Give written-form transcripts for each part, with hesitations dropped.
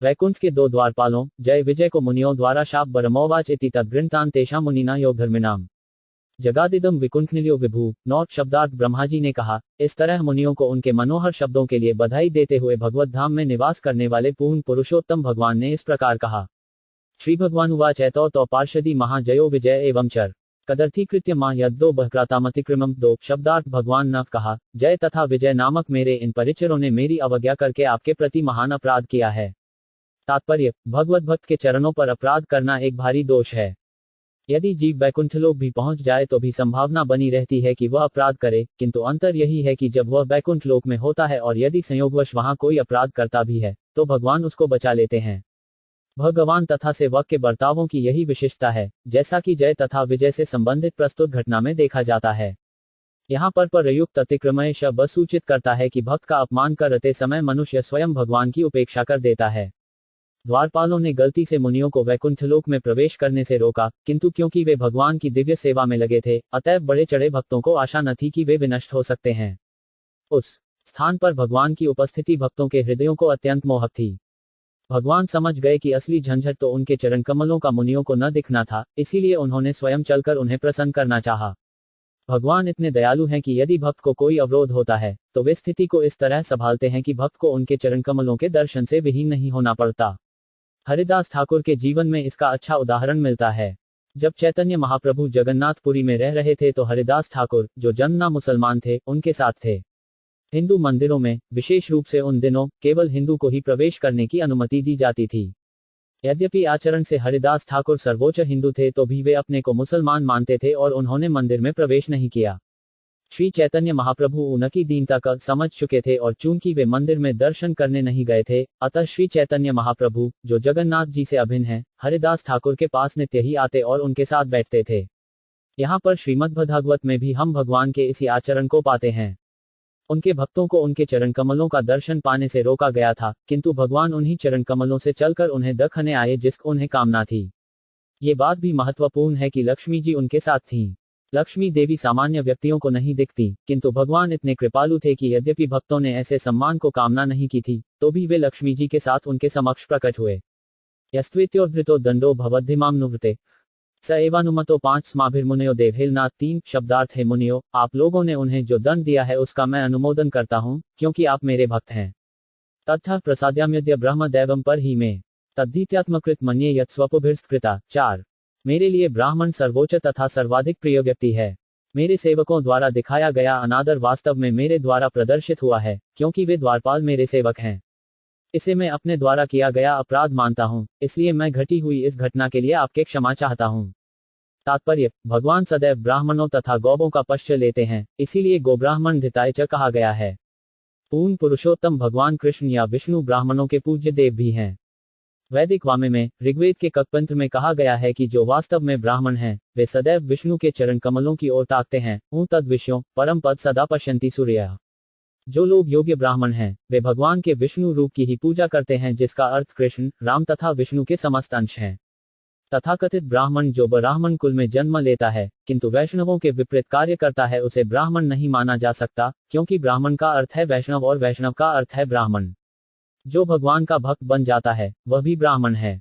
वैकुंठ के दो द्वारपालों जय विजय को मुनियों द्वारा शाप बरमोवाच इति तद्गृंतान तेषा मुनिना योगधर्मिनाम जगादिदम विकुंठनिलयो विभू। नौट शब्दार्थ ब्रह्मा जी ने कहा, इस तरह मुनियों को उनके मनोहर शब्दों के लिए बधाई देते हुए भगवत धाम में निवास करने वाले पूर्ण पुरुषोत्तम भगवान ने इस प्रकार कहा। श्री भगवान उवाच एतौ तो पार्षदी महाजयो विजय एवं चर कदर्थीकृत्य मां यद्दो बहक्रातामतिक्रमम। दो शब्दार्थ भगवान ने कहा, जय तथा विजय नामक मेरे इन परिचरों ने मेरी अवज्ञा करके आपके प्रति महान अपराध किया है। तात्पर्य, भगवत भक्त के चरणों पर अपराध करना एक भारी दोष है। यदि जीव वैकुंठलोक भी पहुंच जाए तो भी संभावना बनी रहती है कि वह अपराध करे, किंतु अंतर यही है कि जब वह वैकुंठ लोक में होता है और यदि संयोगवश वहां कोई अपराध करता भी है तो भगवान उसको बचा लेते हैं। भगवान तथा सेवक के बर्तावों की यही विशिष्टता है, जैसा कि जय तथा विजय से संबंधित प्रस्तुत घटना में देखा जाता है। यहाँ पर प्रयुक्त अतिक्रमय शब्द सूचित करता है कि भक्त का अपमान करते समय मनुष्य स्वयं भगवान की उपेक्षा कर देता है। द्वारपालों ने गलती से मुनियों को वैकुंठलोक में प्रवेश करने से रोका, किंतु क्योंकि वे भगवान की दिव्य सेवा में लगे थे, अतएव बड़े चढ़े भक्तों को आशा न थी कि वे विनष्ट हो सकते हैं। उस स्थान पर भगवान की उपस्थिति भक्तों के हृदयों को अत्यंत मोहक थी। भगवान समझ गए कि असली झंझट तो उनके चरण कमलों का मुनियों को न दिखना था, इसीलिए उन्होंने स्वयं चलकर उन्हें प्रसन्न करना चाहा। भगवान इतने दयालु हैं कि यदि भक्त को कोई अवरोध होता है तो वे स्थिति को इस तरह संभालते हैं कि भक्त को उनके चरण कमलों के दर्शन से विहीन नहीं होना पड़ता। हरिदास ठाकुर के जीवन में इसका अच्छा उदाहरण मिलता है। जब चैतन्य महाप्रभु जगन्नाथपुरी में रह रहे थे तो हरिदास ठाकुर, जो जन्मना मुसलमान थे, उनके साथ थे। हिंदू मंदिरों में, विशेष रूप से उन दिनों, केवल हिंदू को ही प्रवेश करने की अनुमति दी जाती थी। यद्यपि आचरण से हरिदास ठाकुर सर्वोच्च हिंदू थे तो भी वे अपने को मुसलमान मानते थे और उन्होंने मंदिर में प्रवेश नहीं किया। श्री चैतन्य महाप्रभु उनकी दीनता का समझ चुके थे और चूंकि वे मंदिर में दर्शन करने नहीं गए थे, अतः श्री चैतन्य महाप्रभु, जो जगन्नाथ जी से अभिन्न हैं, हरिदास ठाकुर के पास नित्य ही आते और उनके साथ बैठते थे। यहाँ पर श्रीमद्भागवत में भी हम भगवान के इसी आचरण को पाते हैं। उनके भक्तों को उनके चरण कमलों का दर्शन पाने से रोका गया था, किंतु भगवान उन्हीं चरण कमलों से चलकर उन्हें दखने आए जिसकी उन्हें कामना थी। ये बात भी महत्वपूर्ण है कि लक्ष्मी जी उनके साथ थीं। लक्ष्मी देवी सामान्य व्यक्तियों को नहीं दिखती, किंतु भगवान इतने कृपालु थे कि यद्यपि भक्तों ने ऐसे सम्मान को कामना नहीं की थी, तो भी वे लक्ष्मी जी के साथ उनके समक्ष प्रकट हुए। यस्त्वेत्योद्धृतो दंडो भवद्धिमाम नुव्रते स एवानुमतो 5 स्माभिर्मुनयो देवहिलनाथ। 3 शब्दार्थ है मुनियो, आप लोगों ने उन्हें जो दंड दिया है उसका मैं अनुमोदन करता हूँ, क्योंकि आप मेरे भक्त हैं। तथा प्रसाद्याम्यद्य ब्रह्म दैवम पर ही में तद्धीत्यात्मकृत मन्ये यत् स्वपुभिर्स्कृता। 4 मेरे लिए ब्राह्मण सर्वोच्च तथा सर्वाधिक प्रिय व्यक्ति है। मेरे सेवकों द्वारा दिखाया गया अनादर वास्तव में मेरे द्वारा प्रदर्शित हुआ है, क्योंकि वे द्वारपाल मेरे सेवक हैं। इसे मैं अपने द्वारा किया गया अपराध मानता हूँ, इसलिए मैं घटी हुई इस घटना के लिए आपके क्षमा चाहता हूँ। तात्पर्य, भगवान सदैव ब्राह्मणों तथा गौवों का पक्ष लेते हैं, इसीलिए गोब्राह्मण धिताय च कहा गया है। पूर्ण पुरुषोत्तम भगवान कृष्ण या विष्णु ब्राह्मणों के पूज्य देव भी हैं। वैदिक वामे में, ऋग्वेद के ककपंत्र में कहा गया है कि जो वास्तव में ब्राह्मण हैं, वे सदैव विष्णु के चरण कमलों की ओर ताकते हैं। तद विषयों परम पद सदा पश्यन्ति सूर्यः। जो लोग योग्य ब्राह्मण हैं, वे भगवान के विष्णु रूप की ही पूजा करते हैं, जिसका अर्थ कृष्ण, राम तथा विष्णु के समस्त अंश हैं। तथाकथित ब्राह्मण जो ब्राह्मण कुल में जन्म लेता है, किंतु वैष्णवों के विपरीत कार्य करता है, उसे ब्राह्मण नहीं माना जा सकता, क्योंकि ब्राह्मण का अर्थ है वैष्णव और वैष्णव का अर्थ है ब्राह्मण। जो भगवान का भक्त बन जाता है, वह भी ब्राह्मण है।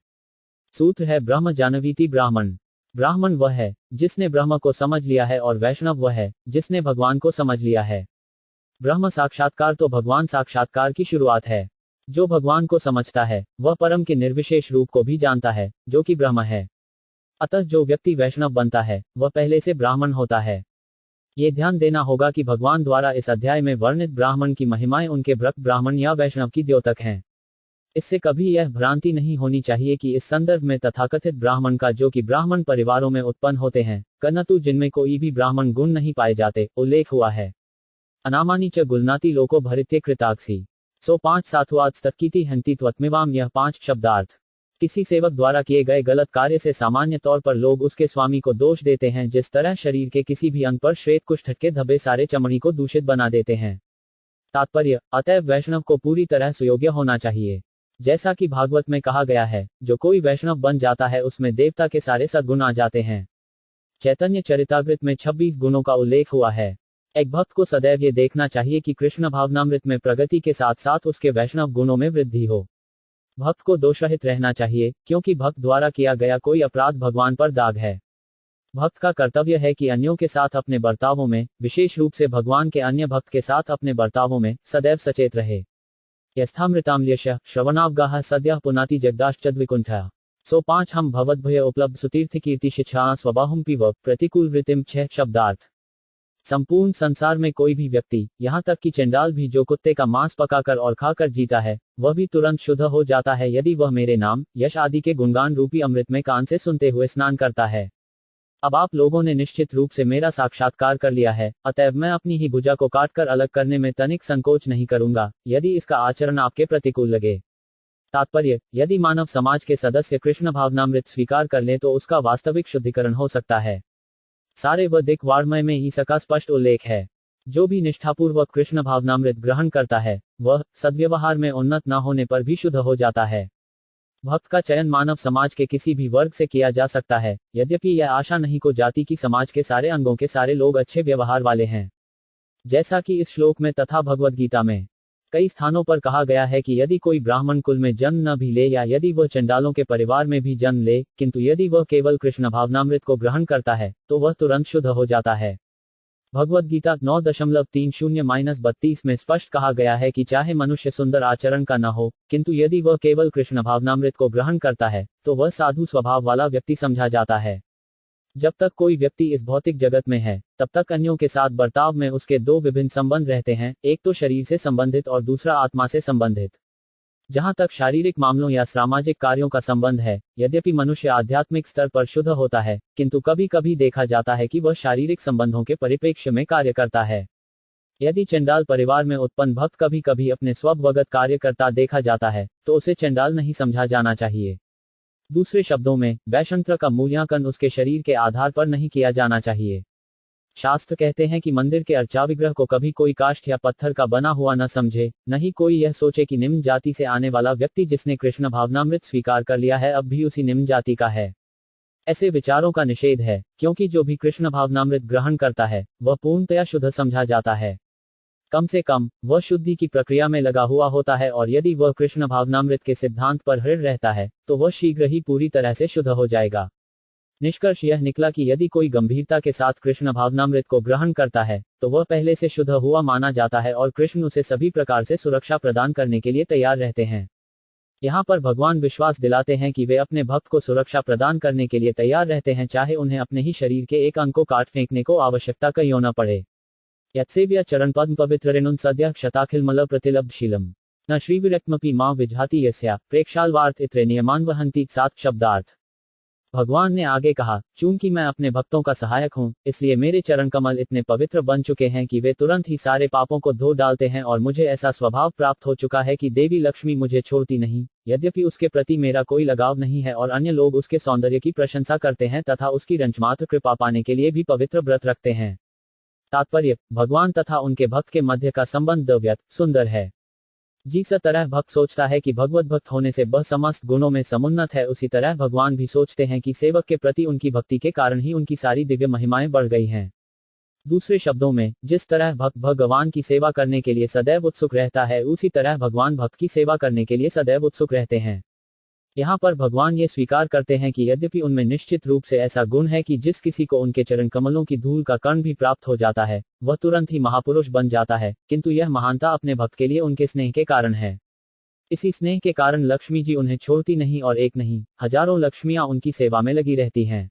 सूत्र है ब्रह्म जानवीति ब्राह्मण। ब्राह्मण वह है जिसने ब्रह्म को समझ लिया है और वैष्णव वह है जिसने भगवान को समझ लिया है। ब्रह्म साक्षात्कार तो भगवान साक्षात्कार की शुरुआत है। जो भगवान को समझता है, वह परम के निर्विशेष रूप को भी जानता है, जो कि ब्रह्म है। अतः जो व्यक्ति वैष्णव बनता है, वह पहले से ब्राह्मण होता है। ये ध्यान देना होगा कि भगवान द्वारा इस अध्याय में वर्णित ब्राह्मण की महिमाएं उनके भक्त ब्राह्मण या वैष्णव की द्योतक हैं। इससे कभी यह भ्रांति नहीं होनी चाहिए कि इस संदर्भ में तथाकथित ब्राह्मण का, जो कि ब्राह्मण परिवारों में उत्पन्न होते हैं, कनतु जिनमें कोई भी ब्राह्मण गुण नहीं पाए जाते, उल्लेख हुआ है। अनामानी च गुलनाती लोको भरित्य कृताक्षी। 5 साथुआद स्तकीति हंति त्वत्मिवाम। यह 5 शब्दार्थ। किसी सेवक द्वारा किए गए गलत कार्य से सामान्य तौर पर लोग उसके स्वामी को दोष देते हैं, जिस तरह शरीर के किसी भी अंग पर श्वेत कुष्ठ के धब्बे सारे चमड़ी को दूषित बना देते हैं। तात्पर्य, अतएव वैष्णव को पूरी तरह सुयोग्य होना चाहिए। जैसा कि भागवत में कहा गया है, जो कोई वैष्णव बन जाता है उसमें देवता के सारे सद्गुण आ जाते हैं। चैतन्य चरितामृत में 26 गुणों का उल्लेख हुआ है। एक भक्त को सदैव ये देखना चाहिए कि कृष्ण भावनामृत में प्रगति के साथ साथ उसके वैष्णव गुणों में वृद्धि हो। भक्त को दोषरहित रहना चाहिए, क्योंकि भक्त द्वारा किया गया कोई अपराध भगवान पर दाग है। भक्त का कर्तव्य है कि अन्यों के साथ अपने बर्तावों में, विशेष रूप से भगवान के अन्य भक्त के साथ अपने बर्तावों में, सदैव सचेत रहे। यस्थामृताम्ल्यश श्रवणावगाह सद्यः पुनाति जगदाश्चद्विकुंठः। सो 5 हम भवद्भय उपलब्ध सुतीर्थ कीर्ति शिक्षा स्वबाहुम पिव प्रतिकूल वृत्तिम 6 शब्दार्थ। संपूर्ण संसार में कोई भी व्यक्ति, यहाँ तक कि चंडाल भी जो कुत्ते का मांस पकाकर और खाकर जीता है, वह भी तुरंत शुद्ध हो जाता है यदि वह मेरे नाम, यश आदि के गुणगान रूपी अमृत में कान से सुनते हुए स्नान करता है। अब आप लोगों ने निश्चित रूप से मेरा साक्षात्कार कर लिया है, अतएव मैं अपनी ही भुजा को काटकर अलग करने में तनिक संकोच नहीं करूंगा, यदि इसका आचरण आपके प्रतिकूल लगे। तात्पर्य, यदि मानव समाज के सदस्य कृष्ण भावनामृत स्वीकार कर लें तो उसका वास्तविक शुद्धिकरण हो सकता है। सारे वैदिक वाङ्मय में इसका स्पष्ट उल्लेख है। जो भी निष्ठापूर्वक कृष्ण भावनामृत ग्रहण करता है, वह सद्व्यवहार में उन्नत न होने पर भी शुद्ध हो जाता है। भक्त का चयन मानव समाज के किसी भी वर्ग से किया जा सकता है, यद्यपि यह आशा नहीं को जाती कि समाज के सारे अंगों के सारे लोग अच्छे व्यवहार वाले हैं। जैसा कि इस श्लोक में तथा भगवद गीता में कई स्थानों पर कहा गया है कि यदि कोई ब्राह्मण कुल में जन्म न भी ले या यदि वह चंडालों के परिवार में भी जन्म ले, किंतु यदि वह केवल कृष्ण भावनामृत को ग्रहण करता है तो वह तुरंत शुद्ध हो जाता है। भगवद गीता 9.30-32 में स्पष्ट कहा गया है कि चाहे मनुष्य सुंदर आचरण का न हो, किंतु यदि वह केवल कृष्ण भावनामृत को ग्रहण करता है तो वह साधु स्वभाव वाला व्यक्ति समझा जाता है। जब तक कोई व्यक्ति इस भौतिक जगत में है, तब तक अन्यों के साथ बर्ताव में उसके दो विभिन्न संबंध रहते हैं, एक तो शरीर से संबंधित और दूसरा आत्मा से संबंधित। जहां तक शारीरिक मामलों या सामाजिक कार्यों का संबंध है, यद्यपि मनुष्य आध्यात्मिक स्तर पर शुद्ध होता है, किंतु कभी कभी देखा जाता है कि वह शारीरिक संबंधों के परिप्रेक्ष्य में कार्य करता है। यदि चंडाल परिवार में उत्पन्न भक्त कभी कभी अपने स्वभावगत कार्य करता देखा जाता है, तो उसे चंडाल नहीं समझा जाना चाहिए। दूसरे शब्दों में, वैश्यंत्र का मूल्यांकन उसके शरीर के आधार पर नहीं किया जाना चाहिए। शास्त्र कहते हैं कि मंदिर के अर्चा विग्रह को कभी कोई काष्ठ या पत्थर का बना हुआ न समझे, न ही कोई यह सोचे कि निम्न जाति से आने वाला व्यक्ति जिसने कृष्ण भावनामृत स्वीकार कर लिया है अब भी उसी निम्न जाति का है। ऐसे विचारों का निषेध है, क्योंकि जो भी कृष्ण भावनामृत ग्रहण करता है वह पूर्णतया शुद्ध समझा जाता है। कम से कम वह शुद्धि की प्रक्रिया में लगा हुआ होता है, और यदि वह कृष्ण भावनामृत के सिद्धांत पर दृढ़ रहता है तो वह शीघ्र ही पूरी तरह से शुद्ध हो जाएगा। निष्कर्ष यह निकला कि यदि कोई गंभीरता के साथ कृष्ण भावनामृत को ग्रहण करता है तो वह पहले से शुद्ध हुआ माना जाता है और कृष्ण उसे सभी प्रकार से सुरक्षा प्रदान करने के लिए तैयार रहते हैं। यहाँ पर भगवान विश्वास दिलाते हैं कि वे अपने भक्त को सुरक्षा प्रदान करने के लिए तैयार रहते हैं, चाहे उन्हें अपने ही शरीर के एक अंग को काट फेंकने को आवश्यकता क्यों न पड़े। यत्सेव्य चरण पद्म पवित्रेणुन सद्यः क्षताखिलमल प्रतिलब्धशीलम न श्रीविरक्मपि मां विजहाति यस्या प्रेक्षालवार्थ इत्रे नियमान वहंति 7 शब्दार्थ। भगवान ने आगे कहा, चूंकि मैं अपने भक्तों का सहायक हूँ, इसलिए मेरे चरण कमल इतने पवित्र बन चुके हैं कि वे तुरंत ही सारे पापों को धो डालते हैं, और मुझे ऐसा स्वभाव प्राप्त हो चुका है कि देवी लक्ष्मी मुझे छोड़ती नहीं। यद्यपि उसके प्रति मेरा कोई लगाव नहीं है और अन्य लोग उसके सौंदर्य की प्रशंसा करते हैं तथा उसकी रंचमात्र कृपा पाने के लिए भी पवित्र व्रत रखते हैं। तात्पर्य, भगवान तथा उनके भक्त के मध्य का संबंध दिव्य सुंदर है। जिस तरह भक्त सोचता है कि भगवत भक्त होने से वह समस्त गुणों में समुन्नत है, उसी तरह भगवान भी सोचते हैं कि सेवक के प्रति उनकी भक्ति के कारण ही उनकी सारी दिव्य महिमाएं बढ़ गई हैं। दूसरे शब्दों में, जिस तरह भक्त भगवान की सेवा करने के लिए सदैव उत्सुक रहता है, उसी तरह भगवान भक्त की सेवा करने के लिए सदैव उत्सुक रहते हैं। यहाँ पर भगवान ये स्वीकार करते हैं कि यद्यपि उनमें निश्चित रूप से ऐसा गुण है कि जिस किसी को उनके चरण कमलों की धूल का कण भी प्राप्त हो जाता है वह तुरंत ही महापुरुष बन जाता है, किंतु यह महानता अपने भक्त के लिए उनके स्नेह के कारण है। इसी स्नेह के कारण लक्ष्मी जी उन्हें छोड़ती नहीं, और एक नहीं हजारों लक्ष्मियां उनकी सेवा में लगी रहती हैं।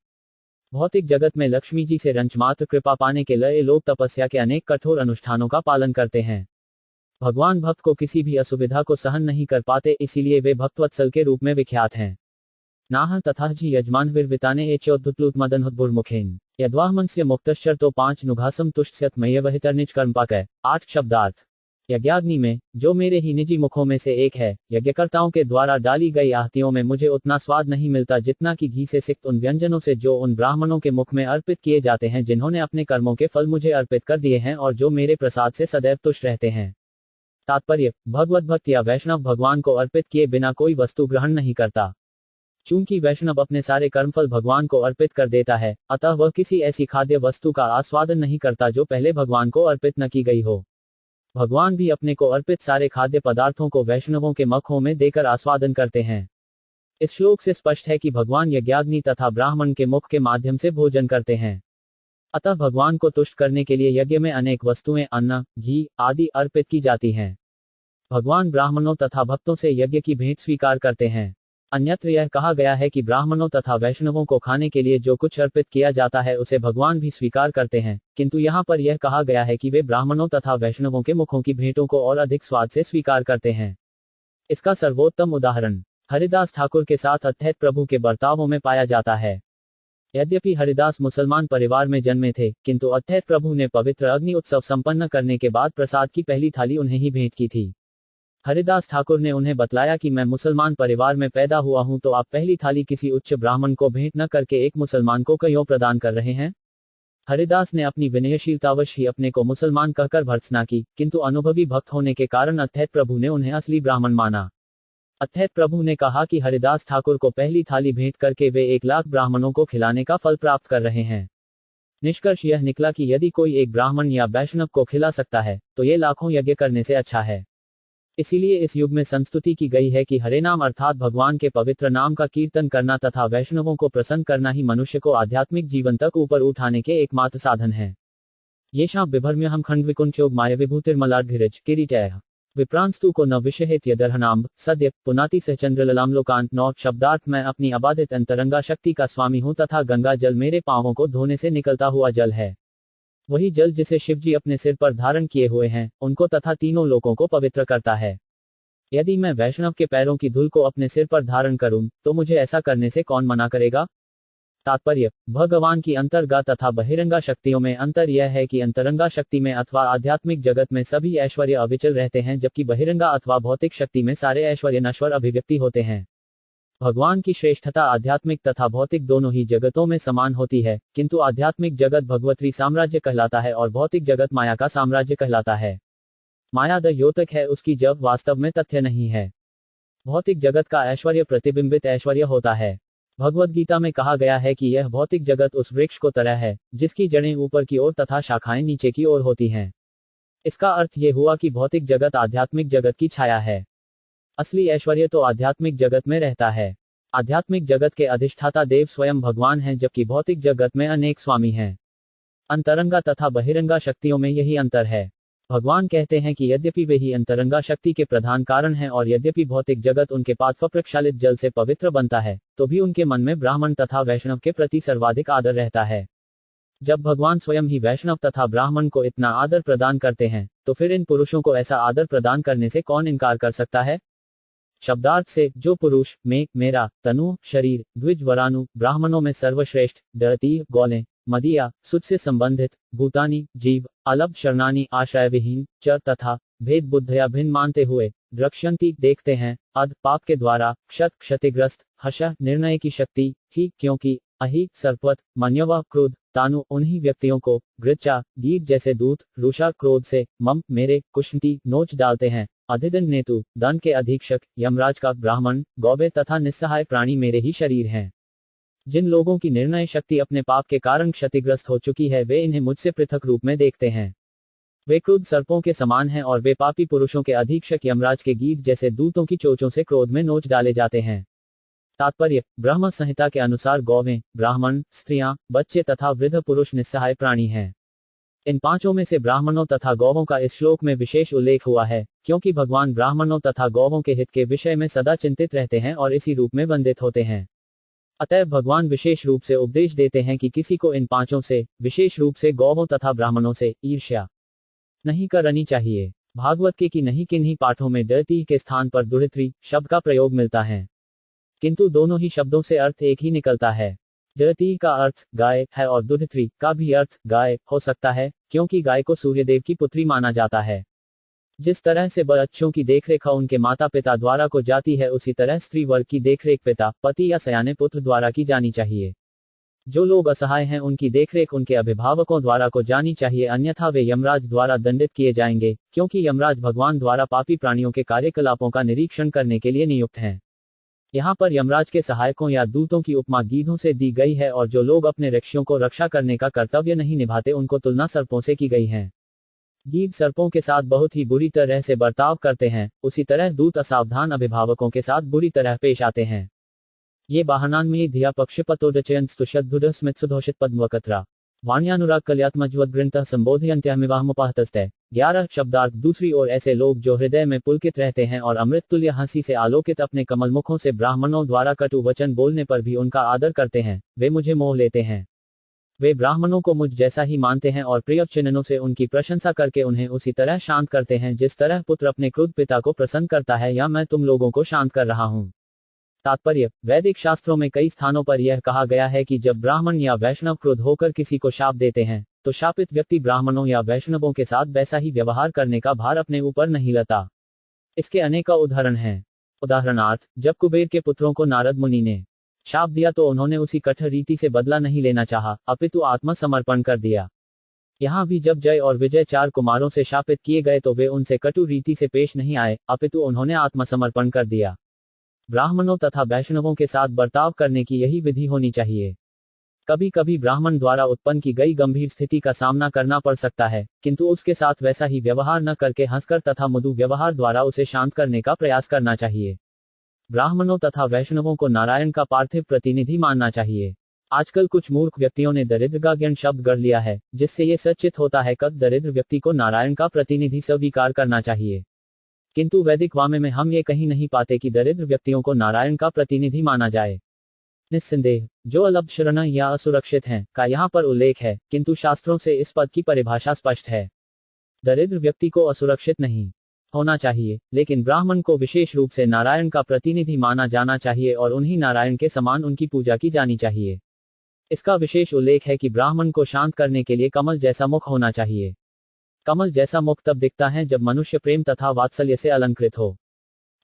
भौतिक जगत में लक्ष्मी जी से रंचमात्र कृपा पाने के लिए लोग तपस्या के अनेक कठोर अनुष्ठानों का पालन करते हैं। भगवान भक्त को किसी भी असुविधा को सहन नहीं कर पाते, इसीलिए वे भक्तवत्सल के रूप में विख्यात हैं। नाह तथा जी यजमान विरविताने एचोद्धुतलूत मदनहुद्भुर्मुखेन यद्वाहमंस्य मुक्तश्चर 5 नुघासम तुष्यत मय्यवहितर्निच कर्मपाक 8 शब्दार्थ। यज्ञाग्नि में, जो मेरे ही निजी मुखों में से एक है, यज्ञकर्ताओं के द्वारा डाली गई आहतियों में मुझे उतना स्वाद नहीं मिलता जितना कि घी से सिक्त उन व्यंजनों से जो उन ब्राह्मणों के मुख में अर्पित किए जाते हैं जिन्होंने अपने कर्मों के फल मुझे अर्पित कर दिए हैं और जो मेरे प्रसाद से सदैव तुष्ट रहते हैं। तात्पर्य, भगवत भक्त या वैष्णव भगवान को अर्पित किए बिना कोई वस्तु ग्रहण नहीं करता। चूंकि वैष्णव अपने सारे कर्मफल भगवान को अर्पित कर देता है, अतः वह किसी ऐसी खाद्य वस्तु का आस्वादन नहीं करता जो पहले भगवान को अर्पित न की गई हो। भगवान भी अपने को अर्पित सारे खाद्य पदार्थों को वैष्णवों के मखों में देकर आस्वादन करते हैं। इस श्लोक से स्पष्ट है कि भगवान यज्ञाग्नि तथा ब्राह्मण के मुख के माध्यम से भोजन करते हैं। अतः भगवान को तुष्ट करने के लिए यज्ञ में अनेक वस्तुएं अन्न, घी आदि अर्पित की जाती हैं। भगवान ब्राह्मणों तथा भक्तों से यज्ञ की भेंट स्वीकार करते हैं। अन्यत्र यह कहा गया है कि ब्राह्मणों तथा वैष्णवों को खाने के लिए जो कुछ अर्पित किया जाता है उसे भगवान भी स्वीकार करते हैं, किंतु यहाँ पर यह कहा गया है कि वे ब्राह्मणों तथा वैष्णवों के मुखों की भेंटों को और अधिक स्वाद से स्वीकार करते हैं। इसका सर्वोत्तम उदाहरण हरिदास ठाकुर के साथ अद्वैत प्रभु के बर्तावों में पाया जाता है। यद्यपि हरिदास मुसलमान परिवार में जन्मे थे, किंतु अद्वैत प्रभु ने पवित्र अग्नि उत्सव संपन्न करने के बाद प्रसाद की पहली थाली उन्हें ही भेंट की थी। हरिदास ठाकुर ने उन्हें बतलाया कि मैं मुसलमान परिवार में पैदा हुआ हूं, तो आप पहली थाली किसी उच्च ब्राह्मण को भेंट न करके एक मुसलमान को क्यों प्रदान कर रहे हैं। हरिदास ने अपनी विनयशीलतावश ही अपने को मुसलमान कहकर भर्त्सना की, किंतु अनुभवी भक्त होने के कारण अद्वैत प्रभु ने उन्हें असली ब्राह्मण माना। अद्वैत प्रभु ने कहा कि हरिदास ठाकुर को पहली थाली भेंट करके वे 1 लाख ब्राह्मणों को खिलाने का फल प्राप्त कर रहे हैं। निष्कर्ष यह निकला कि यदि कोई एक ब्राह्मण या वैष्णव को खिला सकता है, तो ये लाखों यज्ञ करने से अच्छा है। इसीलिए इस युग में संस्तुति की गई है कि हरे नाम अर्थात भगवान के पवित्र नाम का कीर्तन करना तथा वैष्णवों को प्रसन्न करना ही मनुष्य को आध्यात्मिक जीवन तक ऊपर उठाने के एकमात्र साधन है। येषां बिभर्म्यहं खंडविकुंचयोग माया विभूतिर्मलार्घिरज किरीटयः विप्रांस्तु को न विषहेत यदर्हनाम्ब सद्य पुनाति सहचंद्रललामलोकांत नौ शब्दार्थ मैं अपनी अबाधित अंतरंगा शक्ति का स्वामी हूँ तथा गंगा जल मेरे पांवों को धोने से निकलता हुआ जल है। वही जल जिसे शिवजी अपने सिर पर धारण किए हुए हैं, उनको तथा तीनों लोकों को पवित्र करता है। यदि मैं वैष्णव के पैरों की धूल को अपने सिर पर धारण करूं, तो मुझे ऐसा करने से कौन मना करेगा। तात्पर्य भगवान की अंतरंगा तथा बहिरंगा शक्तियों में अंतर यह है कि अंतरंगा शक्ति में अथवा आध्यात्मिक जगत में सभी ऐश्वर्य अविचल रहते हैं, जबकि बहिरंगा अथवा भौतिक शक्ति में सारे ऐश्वर्य नश्वर अभिव्यक्ति होते हैं। भगवान की श्रेष्ठता आध्यात्मिक तथा भौतिक दोनों ही जगतों में समान होती है, किंतु आध्यात्मिक जगत भगवत्री साम्राज्य कहलाता है और भौतिक जगत माया का साम्राज्य कहलाता है। माया द योतक है उसकी जब वास्तव में तथ्य नहीं है। भौतिक जगत का ऐश्वर्य प्रतिबिंबित ऐश्वर्य होता है। भगवद गीता में कहा गया है कि यह भौतिक जगत उस वृक्ष को तरह है जिसकी जड़ें ऊपर की ओर तथा शाखाएं नीचे की ओर होती हैं। इसका अर्थ ये हुआ कि भौतिक जगत आध्यात्मिक जगत की छाया है। असली ऐश्वर्य तो आध्यात्मिक जगत में रहता है। आध्यात्मिक जगत के अधिष्ठाता देव स्वयं भगवान हैं, जबकि भौतिक जगत में अनेक स्वामी हैं। अंतरंगा तथा बहिरंगा शक्तियों में यही अंतर है। भगवान कहते हैं कि यद्यपि वे ही अंतरंगा शक्ति के प्रधान कारण हैं और यद्यपि भौतिक जगत उनके पाद प्रक्षालित जल से पवित्र बनता है, तो भी उनके मन में ब्राह्मण तथा वैष्णव के प्रति सर्वाधिक आदर रहता है। जब भगवान स्वयं ही वैष्णव तथा ब्राह्मण को इतना आदर प्रदान करते हैं, तो फिर इन पुरुषों को ऐसा आदर प्रदान करने से कौन इनकार कर सकता है। शब्दार्थ से जो पुरुष में मेरा तनु शरीर द्विज वरानु ब्राह्मणों में सर्वश्रेष्ठ दरती गौले मदिया सुच से संबंधित भूतानी जीव अलभ शरणानी आश्रय विहीन च तथा भेद बुद्धया भिन्न मानते हुए द्रक्ष्यंती देखते हैं अध पाप के द्वारा क्षत क्षतिग्रस्त हर्ष निर्णय की शक्ति ही, क्योंकि अहि सर्पवत मन्यव क्रोध तानु उन्हीं व्यक्तियों को गृचा गीत जैसे दूत रुषा क्रोध से मम मेरे कुशंती नोच डालते हैं। अधिदन नेतु दन के अधीक्षक यमराज का ब्राह्मण गौबे तथा निस्सहाय प्राणी मेरे ही शरीर हैं। जिन लोगों की निर्णय शक्ति अपने पाप के कारण क्षतिग्रस्त हो चुकी है, वे इन्हें मुझसे पृथक रूप में देखते हैं। वे क्रुद्ध सर्पों के समान हैं और वे पापी पुरुषों के अधीक्षक यमराज के गीत जैसे दूतों की चोंचों से क्रोध में नोच डाले जाते हैं। तात्पर्य ब्रह्म संहिता के अनुसार गौवें ब्राह्मण स्त्रियां बच्चे तथा वृद्ध पुरुष निस्सहाय प्राणी हैं। इन पांचों में से ब्राह्मणों तथा गौवों का इस श्लोक में विशेष उल्लेख हुआ है, क्योंकि भगवान ब्राह्मणों तथा गौवों के हित के विषय में सदा चिंतित रहते हैं और इसी रूप में वंदित होते हैं। अतः भगवान विशेष रूप से उपदेश देते हैं कि किसी को इन पांचों से, विशेष रूप से गौवों तथा ब्राह्मणों से ईर्ष्या नहीं करनी चाहिए। भागवत के कि नहीं किन्हीं पाठों में डरती के स्थान पर दुहित्री शब्द का प्रयोग मिलता है, किंतु दोनों ही शब्दों से अर्थ एक ही निकलता है। डरती का अर्थ गाय है और दुहित्री का भी अर्थ गाय हो सकता है, क्योंकि गाय को सूर्यदेव की पुत्री माना जाता है। जिस तरह से बच्चों की देखरेख उनके माता पिता द्वारा को जाती है, उसी तरह स्त्री वर्ग की देखरेख पिता पति या सयाने पुत्र द्वारा की जानी चाहिए। जो लोग असहाय हैं उनकी देखरेख उनके अभिभावकों द्वारा को जानी चाहिए, अन्यथा वे यमराज द्वारा दंडित किए जाएंगे, क्योंकि यमराज भगवान द्वारा पापी प्राणियों के कार्यकलापों का निरीक्षण करने के लिए नियुक्त हैं। यहाँ पर यमराज के सहायकों या दूतों की उपमा गीधों से दी गई है और जो लोग अपने रक्षियों को रक्षा करने का कर्तव्य नहीं निभाते उनको तुलना सर्पों से की गई है। गीध सर्पों के साथ बहुत ही बुरी तरह से बर्ताव करते हैं, उसी तरह दूत असावधान अभिभावकों के साथ बुरी तरह पेश आते हैं। ये बाहनान्मयी धिया पक्षपतोडचयन स्तुषद्भुडस्मित्सुधोषित पद्मवकत्रा वाण्यानुराग कल्यात्मज्वद ग्रंथ संबोधयंत्यामिवाहमुपाहतस्तै। 11 शब्दार्थ। दूसरी ओर ऐसे लोग जो हृदय में पुलकित रहते हैं और अमृत तुल्य हंसी से आलोकित अपने कमल मुखों से ब्राह्मणों द्वारा कटु वचन बोलने पर भी उनका आदर करते हैं, वे मुझे मोह लेते हैं। वे ब्राह्मणों को मुझ जैसा ही मानते हैं और प्रियवचनों से उनकी प्रशंसा करके उन्हें उसी तरह शांत करते हैं जिस तरह पुत्र अपने क्रुद्ध पिता को प्रसन्न करता है, या मैं तुम लोगों को शांत कर रहा हूं। तात्पर्य: वैदिक शास्त्रों में कई स्थानों पर यह कहा गया है कि जब ब्राह्मण या वैष्णव क्रुद्ध होकर किसी को शाप देते हैं, तो शापित व्यक्ति ब्राह्मणों या वैष्णवों के साथ वैसा ही व्यवहार करने का भार अपने ऊपर नहीं लेता। इसके अनेकों उदाहरण हैं। उदाहरणार्थ, जब कुबेर के पुत्रों को नारद मुनि ने शाप दिया तो उन्होंने उसी कठोर रीति से बदला नहीं लेना चाहा, अपितु आत्मसमर्पण कर दिया। यहाँ भी जब जय और विजय 4 कुमारों से शापित किए गए तो वे उनसे कटु रीति से पेश नहीं आए, अपितु उन्होंने आत्मसमर्पण कर दिया। ब्राह्मणों तथा वैष्णवों के साथ बर्ताव करने की यही विधि होनी चाहिए। कभी कभी ब्राह्मण द्वारा उत्पन्न की गई गंभीर स्थिति का सामना करना पड़ सकता है, किंतु उसके साथ वैसा ही व्यवहार न करके हंसकर तथा मृदु व्यवहार द्वारा उसे शांत करने का प्रयास करना चाहिए। ब्राह्मणों तथा वैष्णवों को नारायण का पार्थिव प्रतिनिधि मानना चाहिए। आजकल कुछ मूर्ख व्यक्तियों ने दरिद्रगाज्ञान शब्द गढ़ लिया है, जिससे ये सचित होता है कि दरिद्र व्यक्ति को नारायण का प्रतिनिधि स्वीकार करना चाहिए। किंतु वैदिक वामे में हम ये कहीं नहीं पाते कि दरिद्र व्यक्तियों को नारायण का प्रतिनिधि माना जाए। निस्संदेह जो अलभशरण या असुरक्षित हैं का यहाँ पर उल्लेख है, किंतु शास्त्रों से इस पद की परिभाषा स्पष्ट है। दरिद्र व्यक्ति को असुरक्षित नहीं होना चाहिए, लेकिन ब्राह्मण को विशेष रूप से नारायण का प्रतिनिधि माना जाना चाहिए और उन्हीं नारायण के समान उनकी पूजा की जानी चाहिए। इसका विशेष उल्लेख है कि ब्राह्मण को शांत करने के लिए कमल जैसा मुख होना चाहिए। कमल जैसा मुख तब दिखता है जब मनुष्य प्रेम तथा वात्सल्य से अलंकृत हो।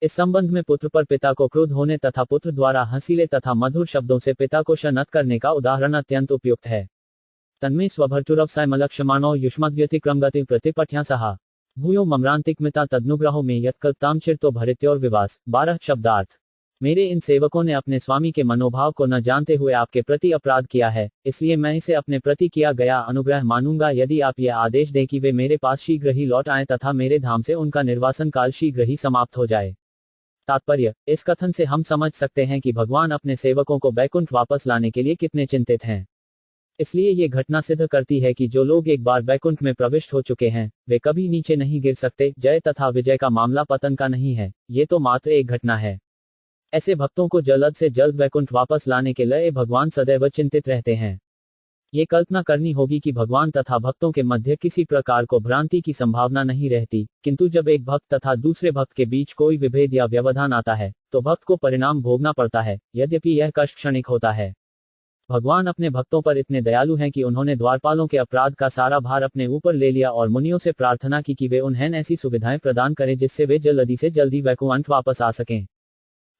इस संबंध में पुत्र पर पिता को क्रोध होने तथा पुत्र द्वारा हंसीले तथा मधुर शब्दों से पिता को शनत करने का उदाहरण अत्यंत उपयुक्त है। तन्मे स्वभर्तुरवसाय मलक्षमाणो युष्मद्व्यतिक्रमगति प्रतिपठ्या सहा भूयो मम्रांतिकमिता तदनुग्रहो में यत्कल्पताम चिरतो भरित्योर विवास। 12 शब्दार्थ। मेरे इन सेवकों ने अपने स्वामी के मनोभाव को न जानते हुए आपके प्रति अपराध किया है, इसलिए मैं इसे अपने प्रति किया गया अनुग्रह मानूंगा यदि आप यह आदेश दें कि वे मेरे पास शीघ्र ही लौट आएं तथा मेरे धाम से उनका निर्वासन काल शीघ्र ही समाप्त हो जाए। तात्पर्य: इस कथन से हम समझ सकते हैं कि भगवान अपने सेवकों को बैकुंठ वापस लाने के लिए कितने चिंतित हैं। इसलिए ये घटना सिद्ध करती है कि जो लोग एक बार बैकुंठ में प्रविष्ट हो चुके हैं, वे कभी नीचे नहीं गिर सकते। जय तथा विजय का मामला पतन का नहीं है, ये तो मात्र एक घटना है। ऐसे भक्तों को जल्द से जल्द वैकुंठ वापस लाने के लिए भगवान सदैव चिंतित रहते हैं। ये कल्पना करनी होगी कि भगवान तथा भक्तों के मध्य किसी प्रकार को भ्रांति की संभावना नहीं रहती, किंतु जब एक भक्त तथा दूसरे भक्त के बीच कोई विभेद या व्यवधान आता है, तो भक्त को परिणाम भोगना पड़ता है, यद्यपि यह कष्ट क्षणिक होता है। भगवान अपने भक्तों पर इतने दयालु हैं कि उन्होंने द्वारपालों के अपराध का सारा भार अपने ऊपर ले लिया और मुनियों से प्रार्थना की कि वे उन्हें ऐसी सुविधाएं प्रदान करें जिससे वे जल्दी से जल्दी वैकुंठ वापस आ सकें।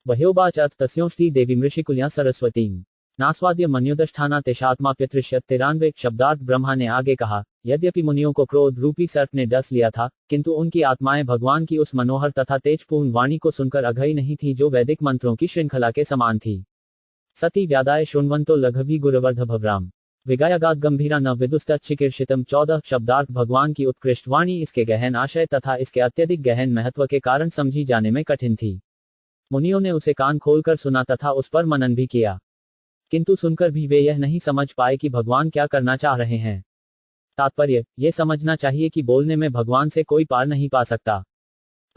वह्योवाच अथ तस्योष्टि देवी मृषिकुल्या सरस्वतीं नास्वाद्य मन्युदष्ठाना तेषात्मा पितृष्यत्। 93 शब्दार्थ। ब्रह्मा ने आगे कहा, यद्यपि मुनियों को क्रोध रूपी सर्प ने डस लिया था, किंतु उनकी आत्माएं भगवान की उस मनोहर तथा तेजपूर्ण वाणी को सुनकर अघई नहीं थी जो वैदिक मंत्रों की श्रृंखला के समान थी। सती व्यादाय शृण्वन्तो लघवी गुरुवर्ध भवराम विगायगात गंभीरा न विदुस्तचिकीर्षितम। 14 शब्दार्थ। भगवान की उत्कृष्ट वाणी इसके गहन आशय तथा इसके अत्यधिक गहन महत्व के कारण समझी जाने में कठिन थी। मुनियों ने उसे कान खोलकर सुना तथा उस पर मनन भी किया, किंतु सुनकर भी वे यह नहीं समझ पाए कि भगवान क्या करना चाह रहे हैं। तात्पर्य: ये समझना चाहिए कि बोलने में भगवान से कोई पार नहीं पा सकता।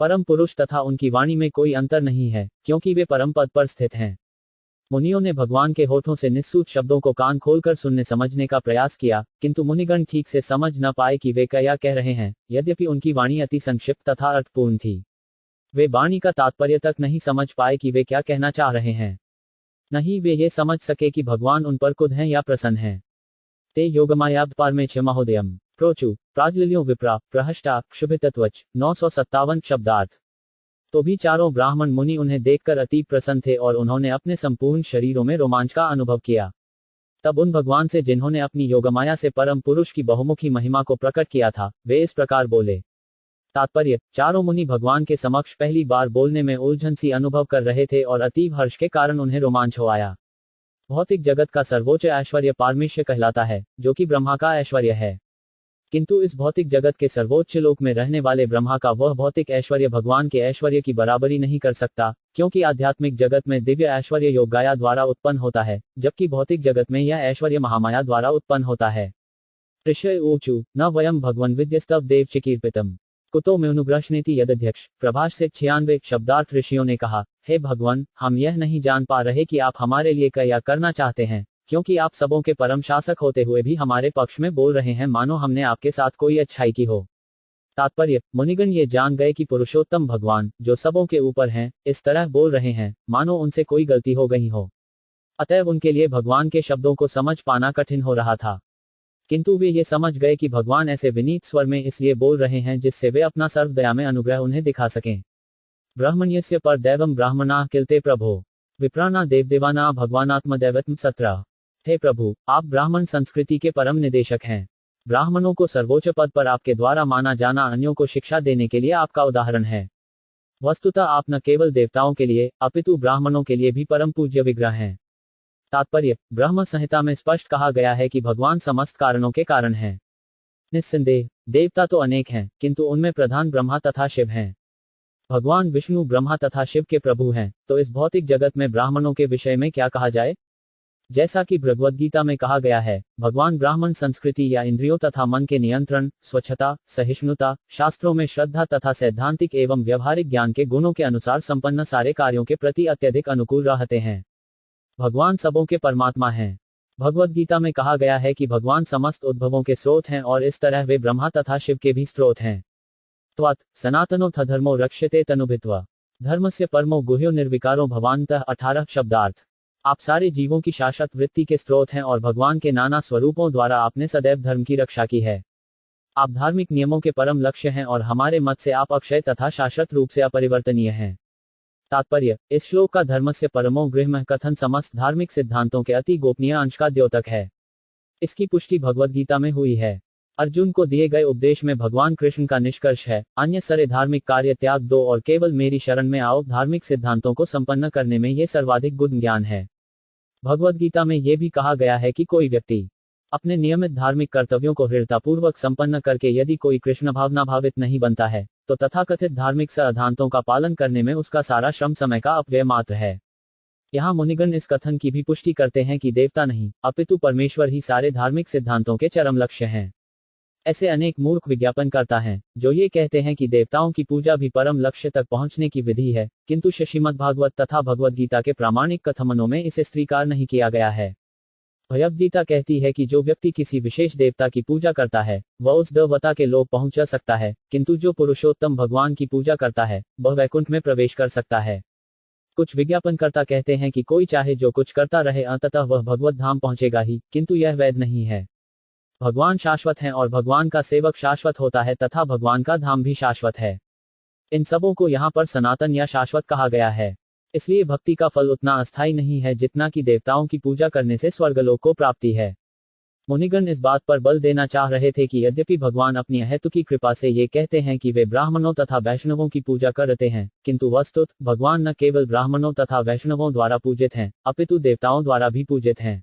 परम पुरुष तथा उनकी वाणी में कोई अंतर नहीं है, क्योंकि वे परम पद पर स्थित हैं। मुनियों ने भगवान के होठों से निःसूत शब्दों को कान खोलकर सुनने समझने का प्रयास किया, किंतु मुनिगण ठीक से समझ न पाए कि वे क्या कह रहे हैं, यद्यपि उनकी वाणी अति संक्षिप्त तथा अर्थपूर्ण थी। वे वाणी का तात्पर्य तक नहीं समझ पाए कि वे क्या कहना चाह रहे हैं। नहीं वे ये समझ सके कि भगवान उन पर क्रुद्ध हैं या प्रसन्न हैं। ते योगमायाब्द पारमेच्य महोदयम प्रोचु प्राज्वल्यो विप्रा प्रहष्टा क्षुभितत्वच। 957 शब्दार्थ। तो भी चारों ब्राह्मण मुनि उन्हें देखकर अति प्रसन्न थे और उन्होंने अपने संपूर्ण शरीरों में रोमांच का अनुभव किया। तब उन भगवान से जिन्होंने अपनी योगमाया से परम पुरुष की बहुमुखी महिमा को प्रकट किया था, वे इस प्रकार बोले। तात्पर्य: चारों मुनि भगवान के समक्ष पहली बार बोलने में उलझन सी अनुभव कर रहे थे और अतीव हर्ष के कारण उन्हें रोमांच हो आया। भौतिक जगत का सर्वोच्च ऐश्वर्य पारमेश्य कहलाता है, जो कि ब्रह्मा का ऐश्वर्य है। किंतु इस भौतिक जगत के सर्वोच्च लोक में रहने वाले ब्रह्मा का वह भौतिक ऐश्वर्य भगवान के ऐश्वर्य की बराबरी नहीं कर सकता, क्योंकि आध्यात्मिक जगत में दिव्य ऐश्वर्य योग गाया द्वारा उत्पन्न होता है, जबकि भौतिक जगत में यह ऐश्वर्य महामाया द्वारा उत्पन्न होता है। ऋषय ऊचु न वयम भगवन विद्यस्तव देव चिकीर्पितम कुतो में अनुग्रहनेति यदध्यक्ष। प्रभाष से 96 शब्दार्थ ऋषियों ने कहा, हे भगवान, हम यह नहीं जान पा रहे कि आप हमारे लिए क्या करना चाहते हैं, क्योंकि आप सबों के परम शासक होते हुए भी हमारे पक्ष में बोल रहे हैं मानो हमने आपके साथ कोई अच्छाई की हो। तात्पर्य, मुनिगण ये जान गए कि पुरुषोत्तम भगवान, जो सबों के ऊपर हैं, इस तरह बोल रहे हैं मानो उनसे कोई गलती हो गई हो। अतएव उनके लिए भगवान के शब्दों को समझ पाना कठिन हो रहा था, किंतु वे ये समझ गए कि भगवान ऐसे विनीत स्वर में इसलिए बोल रहे हैं जिससे वे अपना सर्वदया में अनुग्रह उन्हें दिखा सकें। ब्राह्मण्यस्य पर दैवम ब्राह्मणा किलते प्रभो विप्राणा देवदेवाना भगवानात्मदैवत्म सत्रह। हे प्रभु, आप ब्राह्मण संस्कृति के परम निदेशक हैं। ब्राह्मणों को सर्वोच्च पद पर आपके द्वारा माना जाना अन्यों को शिक्षा देने के लिए आपका उदाहरण है। वस्तुतः आप न केवल देवताओं के लिए अपितु ब्राह्मणों के लिए भी परम पूज्य विग्रह हैं। तात्पर्य, ब्रह्म संहिता में स्पष्ट कहा गया है कि भगवान समस्त कारणों के कारण हैं। निस्संदेह देवता तो अनेक हैं, किंतु उनमें प्रधान ब्रह्मा तथा शिव हैं। भगवान विष्णु ब्रह्मा तथा शिव के प्रभु हैं, तो इस भौतिक जगत में ब्राह्मणों के विषय में क्या कहा जाए? जैसा कि भगवद गीता में कहा गया है, भगवान ब्राह्मण संस्कृति या इंद्रियों तथा मन के नियंत्रण, स्वच्छता, सहिष्णुता, शास्त्रों में श्रद्धा तथा सैद्धांतिक एवं व्यवहारिक ज्ञान के गुणों के अनुसार संपन्न सारे कार्यों के प्रति अत्यधिक अनुकूल रहते हैं। भगवान सबों के परमात्मा हैं। भगवद गीता में कहा गया है कि भगवान समस्त उद्भवों के स्रोत हैं और इस तरह वे ब्रह्मा तथा शिव के भी स्रोत हैं। त्वत् सनातनो थ धर्मो रक्ष्यते तनुभित्वा धर्मस्य परमो गुह्यो निर्विकारो भवान्तः 18 शब्दार्थ। आप सारे जीवों की शाश्वत वृत्ति के स्रोत हैं और भगवान के नाना स्वरूपों द्वारा आपने सदैव धर्म की रक्षा की है। आप धार्मिक नियमों के परम लक्ष्य हैं और हमारे मत से आप अक्षय तथा शाश्वत रूप से अपरिवर्तनीय हैं। तात्पर्य, इस श्लोक का धर्मस्य परमो गृह्यः कथन समस्त धार्मिक सिद्धांतों के अति गोपनीय अंश का द्योतक है। इसकी पुष्टि भगवद गीता में हुई है। अर्जुन को दिए गए उपदेश में भगवान कृष्ण का निष्कर्ष है, अन्य सारे धार्मिक कार्य त्याग दो और केवल मेरी शरण में आओ। धार्मिक सिद्धांतों को संपन्न करने में ये सर्वाधिक गुण ज्ञान है। भगवद गीता में यह भी कहा गया है कि कोई व्यक्ति अपने नियमित धार्मिक कर्तव्यों को दृढ़तापूर्वक संपन्न करके यदि कोई कृष्ण भावना भावित नहीं बनता है, तो तथाकथित धार्मिक सिद्धांतों का पालन करने में उसका सारा श्रम समय का अपव्यय मात्र है। यहाँ मुनिगण इस कथन की भी पुष्टि करते हैं कि देवता नहीं, अपितु परमेश्वर ही सारे धार्मिक सिद्धांतों के चरम लक्ष्य हैं। ऐसे अनेक मूर्ख विज्ञापन करता है जो ये कहते हैं कि देवताओं की पूजा भी परम लक्ष्य तक पहुंचने की विधि है, किंतु श्रीमद्भागवत तथा भगवद गीता के प्रामाणिक कथनों में इसे स्वीकार नहीं किया गया है। भगवद गीता कहती है कि जो व्यक्ति किसी विशेष देवता की पूजा करता है वह उस देवता के लोक पहुंच सकता है, किंतु जो पुरुषोत्तम भगवान की पूजा करता है वह वैकुंठ में प्रवेश कर सकता है। कुछ विज्ञापनकर्ता कहते हैं कि कोई चाहे जो कुछ करता रहे अंततः वह भगवत धाम पहुंचेगा ही, किंतु यह वैध नहीं है। भगवान शाश्वत हैं और भगवान का सेवक शाश्वत होता है तथा भगवान का धाम भी शाश्वत है। इन सबों को यहाँ पर सनातन या शाश्वत कहा गया है। इसलिए भक्ति का फल उतना अस्थायी नहीं है जितना कि देवताओं की पूजा करने से स्वर्गलोक को प्राप्ति है। मुनिगण इस बात पर बल देना चाह रहे थे कि यद्यपि भगवान अपनी अहेतुकी कृपा से ये कहते हैं कि वे ब्राह्मणों तथा वैष्णवों की पूजा करते हैं, किंतु वस्तुतः भगवान न केवल ब्राह्मणों तथा वैष्णवों द्वारा पूजित हैं, अपितु देवताओं द्वारा भी पूजित हैं।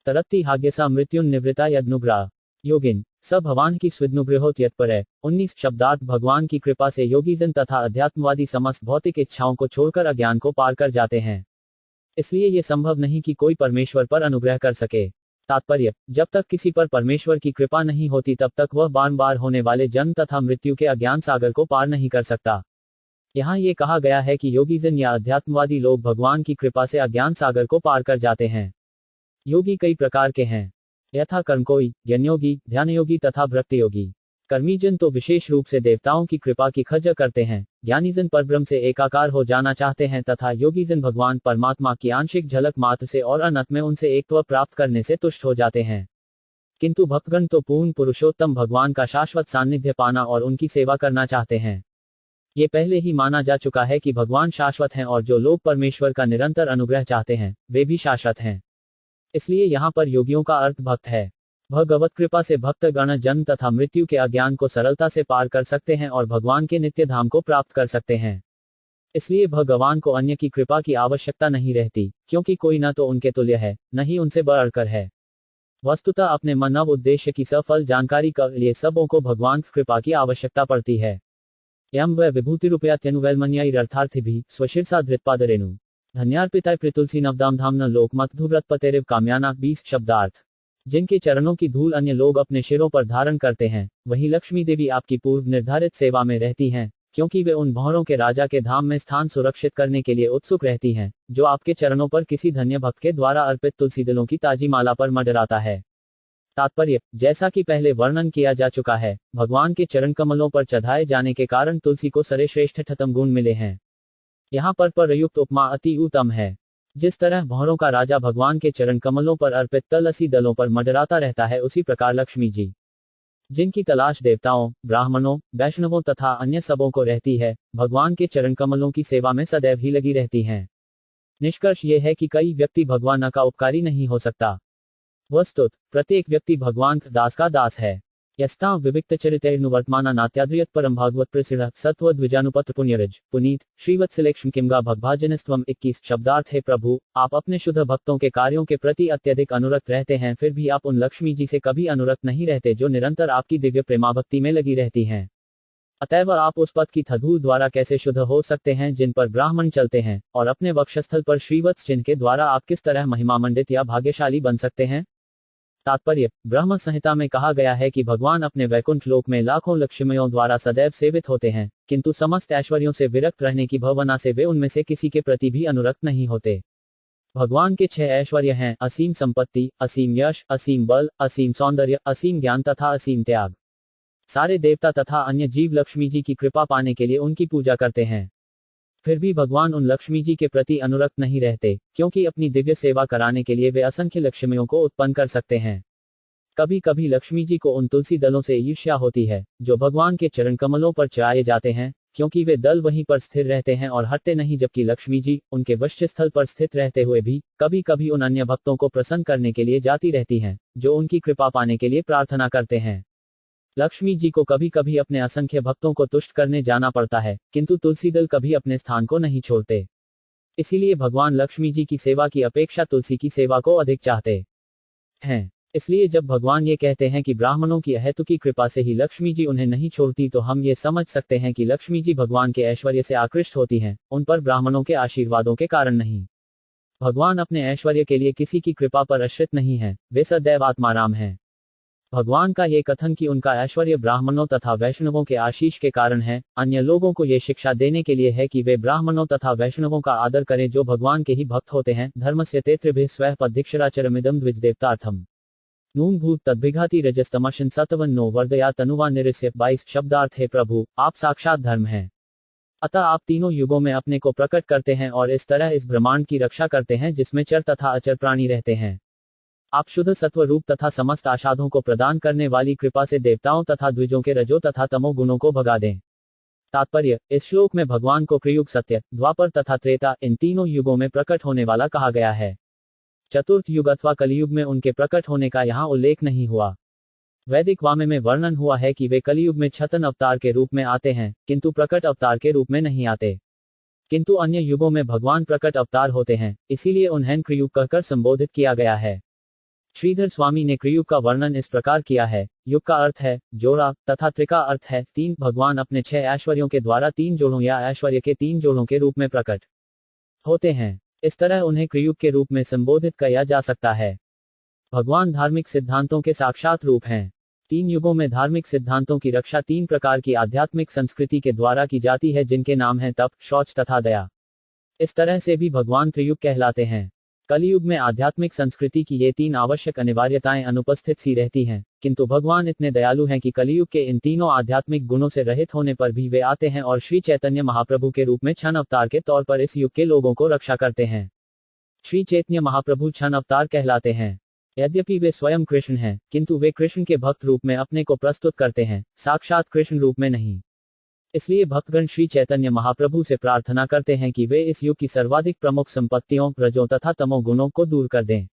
तरत्ति हाग्यसा मृत्युन्निवृत्ता यदनुग्रह योगिन स भवान की स्विद्नुगृहोत यत्परे। 19 शब्दार्थ भगवान की कृपा से योगीजन तथा अध्यात्मवादी समस्त भौतिक इच्छाओं को छोड़कर अज्ञान को पार कर जाते हैं। इसलिए ये संभव नहीं कि कोई परमेश्वर पर अनुग्रह कर सके। तात्पर्य, जब तक किसी पर परमेश्वर की कृपा नहीं होती तब तक वह बार बार होने वाले जन्म तथा मृत्यु के अज्ञान सागर को पार नहीं कर सकता। यहाँ ये कहा गया है कि योगीजन या अध्यात्मवादी लोग भगवान की कृपा से अज्ञान सागर को पार कर जाते हैं। योगी कई प्रकार के हैं, यथा कर्मकोई, ज्ञानयोगी, ध्यानयोगी तथा भक्ति योगी। कर्मीजन तो विशेष रूप से देवताओं की कृपा की खर्च करते हैं, ज्ञानीजन परब्रह्म से एकाकार हो जाना चाहते हैं तथा योगीजन भगवान परमात्मा की आंशिक झलक मात्र से और अनंत में उनसे एकत्व प्राप्त करने से तुष्ट हो जाते हैं। किंतु भक्तगण तो पूर्ण पुरुषोत्तम भगवान का शाश्वत सान्निध्य पाना और उनकी सेवा करना चाहते हैं। ये पहले ही माना जा चुका है कि भगवान शाश्वत हैं और जो लोग परमेश्वर का निरंतर अनुग्रह चाहते हैं वे भी शाश्वत हैं। इसलिए यहाँ पर योगियों का अर्थ भक्त है। भगवत कृपा से भक्त गण जन्म तथा मृत्यु के अज्ञान को सरलता से पार कर सकते हैं और भगवान के नित्य धाम को प्राप्त कर सकते हैं। इसलिए भगवान को अन्य की कृपा की आवश्यकता नहीं रहती, क्योंकि कोई न तो उनके तुल्य है, न ही उनसे बढ़कर है। वस्तुतः अपने मानव उद्देश्य की सफल जानकारी के लिए सबों को भगवान की कृपा की आवश्यकता पड़ती है। यम व विभूति रूपयात्यनुवैलमन्यायर्थार्थी स्वशीर्षा धृत्पादरेणु धन्यार्पिताय प्रितुलसी नवदाम धाम न लोकमत धुव्रतपतेरिव काम्याना 20 शब्दार्थ। जिनके चरणों की धूल अन्य लोग अपने शिरों पर धारण करते हैं, वही लक्ष्मी देवी आपकी पूर्व निर्धारित सेवा में रहती हैं, क्योंकि वे उन भौरों के राजा के धाम में स्थान सुरक्षित करने के लिए उत्सुक रहती हैं, जो आपके चरणों पर किसी धन्य भक्त के द्वारा अर्पित तुलसी दलों की ताजी माला पर मंडराता है। तात्पर्य, जैसा कि पहले वर्णन किया जा चुका है, भगवान के चरण कमलों पर चढ़ाए जाने के कारण तुलसी को सर्वश्रेष्ठतम गुण मिले हैं। यहाँ पर प्रयुक्त उपमा अति उत्तम है। जिस तरह भौरों का राजा भगवान के चरण कमलों पर अर्पित तुलसी दलों पर मंडराता रहता है, उसी प्रकार लक्ष्मी जी, जिनकी तलाश देवताओं, ब्राह्मणों, वैष्णवों तथा अन्य सबों को रहती है, भगवान के चरण कमलों की सेवा में सदैव ही लगी रहती हैं। निष्कर्ष ये है कि कोई व्यक्ति भगवान का उपकारी नहीं हो सकता। वस्तुत प्रत्येक व्यक्ति भगवान दास का दास है। यस्ता विविक्त चरितैर्नुवर्तमाना नात्याद्रियत परम भागवत प्रसिद्ध सत्व द्विजानुपत्र पुण्यरज पुनीत श्रीवत्सलेक्ष्म किमगा भगभाजनस्त्वम 21 शब्दार्थ है। प्रभु, आप अपने शुद्ध भक्तों के कार्यों के प्रति अत्यधिक अनुरक्त रहते हैं, फिर भी आप उन लक्ष्मी जी से कभी अनुरक्त नहीं रहते जो निरंतर आपकी दिव्य प्रेमाभक्ति में लगी रहती हैं। अतएव आप उस पद की धूल द्वारा कैसे शुद्ध हो सकते हैं जिन पर ब्राह्मण चलते हैं, और अपने वक्षस्थल पर श्रीवत्स चिन्ह के द्वारा आप किस तरह महिमामंडित या भाग्यशाली बन सकते हैं? तात्पर्य, ब्रह्म संहिता में कहा गया है कि भगवान अपने वैकुंठ लोक में लाखों लक्ष्मियों द्वारा सदैव सेवित होते हैं, किंतु समस्त ऐश्वर्यों से विरक्त रहने की भावना से वे उनमें से किसी के प्रति भी अनुरक्त नहीं होते। भगवान के 6 ऐश्वर्य हैं: असीम संपत्ति, असीम यश, असीम बल, असीम सौंदर्य, असीम ज्ञान तथा असीम त्याग। सारे देवता तथा अन्य जीव लक्ष्मी जी की कृपा पाने के लिए उनकी पूजा करते हैं, फिर भी भगवान उन लक्ष्मी जी के प्रति अनुरक्त नहीं रहते, क्योंकि अपनी दिव्य सेवा कराने के लिए वे असंख्य लक्ष्मियों को उत्पन्न कर सकते हैं। कभी कभी लक्ष्मी जी को उन तुलसी दलों से ईर्ष्या होती है जो भगवान के चरण कमलों पर चढ़ाए जाते हैं, क्योंकि वे दल वहीं पर स्थिर रहते हैं और हटते नहीं, जबकि लक्ष्मी जी उनके वक्षस्थल पर स्थित रहते हुए भी कभी कभी उन अन्य भक्तों को प्रसन्न करने के लिए जाती रहती हैं, जो उनकी कृपा पाने के लिए प्रार्थना करते हैं। लक्ष्मी जी को कभी कभी अपने असंख्य भक्तों को तुष्ट करने जाना पड़ता है, किंतु तुलसी दल कभी अपने स्थान को नहीं छोड़ते। इसीलिए भगवान लक्ष्मी जी की सेवा की अपेक्षा तुलसी की सेवा को अधिक चाहते हैं। इसलिए जब भगवान ये कहते हैं कि ब्राह्मणों की अहेतुकी कृपा से ही लक्ष्मी जी उन्हें नहीं छोड़ती, तो हम ये समझ सकते हैं कि लक्ष्मी जी भगवान के ऐश्वर्य से आकृष्ट होती हैं, उन पर ब्राह्मणों के आशीर्वादों के कारण नहीं। भगवान अपने ऐश्वर्य के लिए किसी की कृपा पर आश्रित नहीं है, वे सदैव आत्माराम हैं। भगवान का ये कथन कि उनका ऐश्वर्य ब्राह्मणों तथा वैष्णवों के आशीष के कारण है, अन्य लोगों को ये शिक्षा देने के लिए है कि वे ब्राह्मणों तथा वैष्णवों का आदर करें जो भगवान के ही भक्त होते हैं। धर्मस्य तेत्रिभिः स्वः पदीक्षराचरमिदं द्विजदेवतार्थम नून भूत तद्भिघाति रजस्तमशन सतवन्नो वर्दया तनुवा निरस्य 22 शब्दार्थ है। प्रभु, आप साक्षात धर्म हैं, अतः आप तीनों युगों में अपने को प्रकट करते हैं और इस तरह इस ब्रह्मांड की रक्षा करते हैं जिसमें चर तथा अचर प्राणी रहते हैं। आप शुद्ध सत्व रूप तथा समस्त आशादों को प्रदान करने वाली कृपा से देवताओं तथा द्विजों के रजो तथा तमो गुणों को भगा दें। तात्पर्य, इस श्लोक में भगवान को कृयुग, सत्य, द्वापर तथा त्रेता इन तीनों युगों में प्रकट होने वाला कहा गया है। चतुर्थ युग अथवा कलियुग में उनके प्रकट होने का यहाँ उल्लेख नहीं हुआ। वैदिक वामे में वर्णन हुआ है कि वे कलियुग में छतन अवतार के रूप में आते हैं, किंतु प्रकट अवतार के रूप में नहीं आते। किंतु अन्य युगों में भगवान प्रकट अवतार होते हैं, इसीलिए उन्हें कृयुग कहकर संबोधित किया गया है। श्रीधर स्वामी ने कृयुग का वर्णन इस प्रकार किया है: युग का अर्थ है जोड़ा तथा त्रिका अर्थ है 3। भगवान अपने 6 ऐश्वर्यों के द्वारा 3 जोड़ों या ऐश्वर्य के 3 जोड़ों के रूप में प्रकट होते हैं। इस तरह उन्हें कृयुग के रूप में संबोधित किया जा सकता है। भगवान धार्मिक सिद्धांतों के साक्षात रूप हैं। 3 युगों में धार्मिक सिद्धांतों की रक्षा 3 प्रकार की आध्यात्मिक संस्कृति के द्वारा की जाती है, जिनके नाम हैं तप, शौच तथा दया। इस तरह से भी भगवान त्रियुग कहलाते हैं। कलियुग में आध्यात्मिक संस्कृति की ये 3 आवश्यक अनिवार्यताएं अनुपस्थित सी रहती हैं, किंतु भगवान इतने दयालु हैं कि कलियुग के इन तीनों आध्यात्मिक गुणों से रहित होने पर भी वे आते हैं और श्री चैतन्य महाप्रभु के रूप में क्षण अवतार के तौर पर इस युग के लोगों को रक्षा करते हैं। श्री चैतन्य महाप्रभु क्षण अवतार कहलाते हैं। यद्यपि वे स्वयं कृष्ण हैं, किंतु वे कृष्ण के भक्त रूप में अपने को प्रस्तुत करते हैं, साक्षात कृष्ण रूप में नहीं। इसलिए भक्तगण श्री चैतन्य महाप्रभु से प्रार्थना करते हैं कि वे इस युग की सर्वाधिक प्रमुख संपत्तियों, रजों तथा तमो गुणों को दूर कर दें।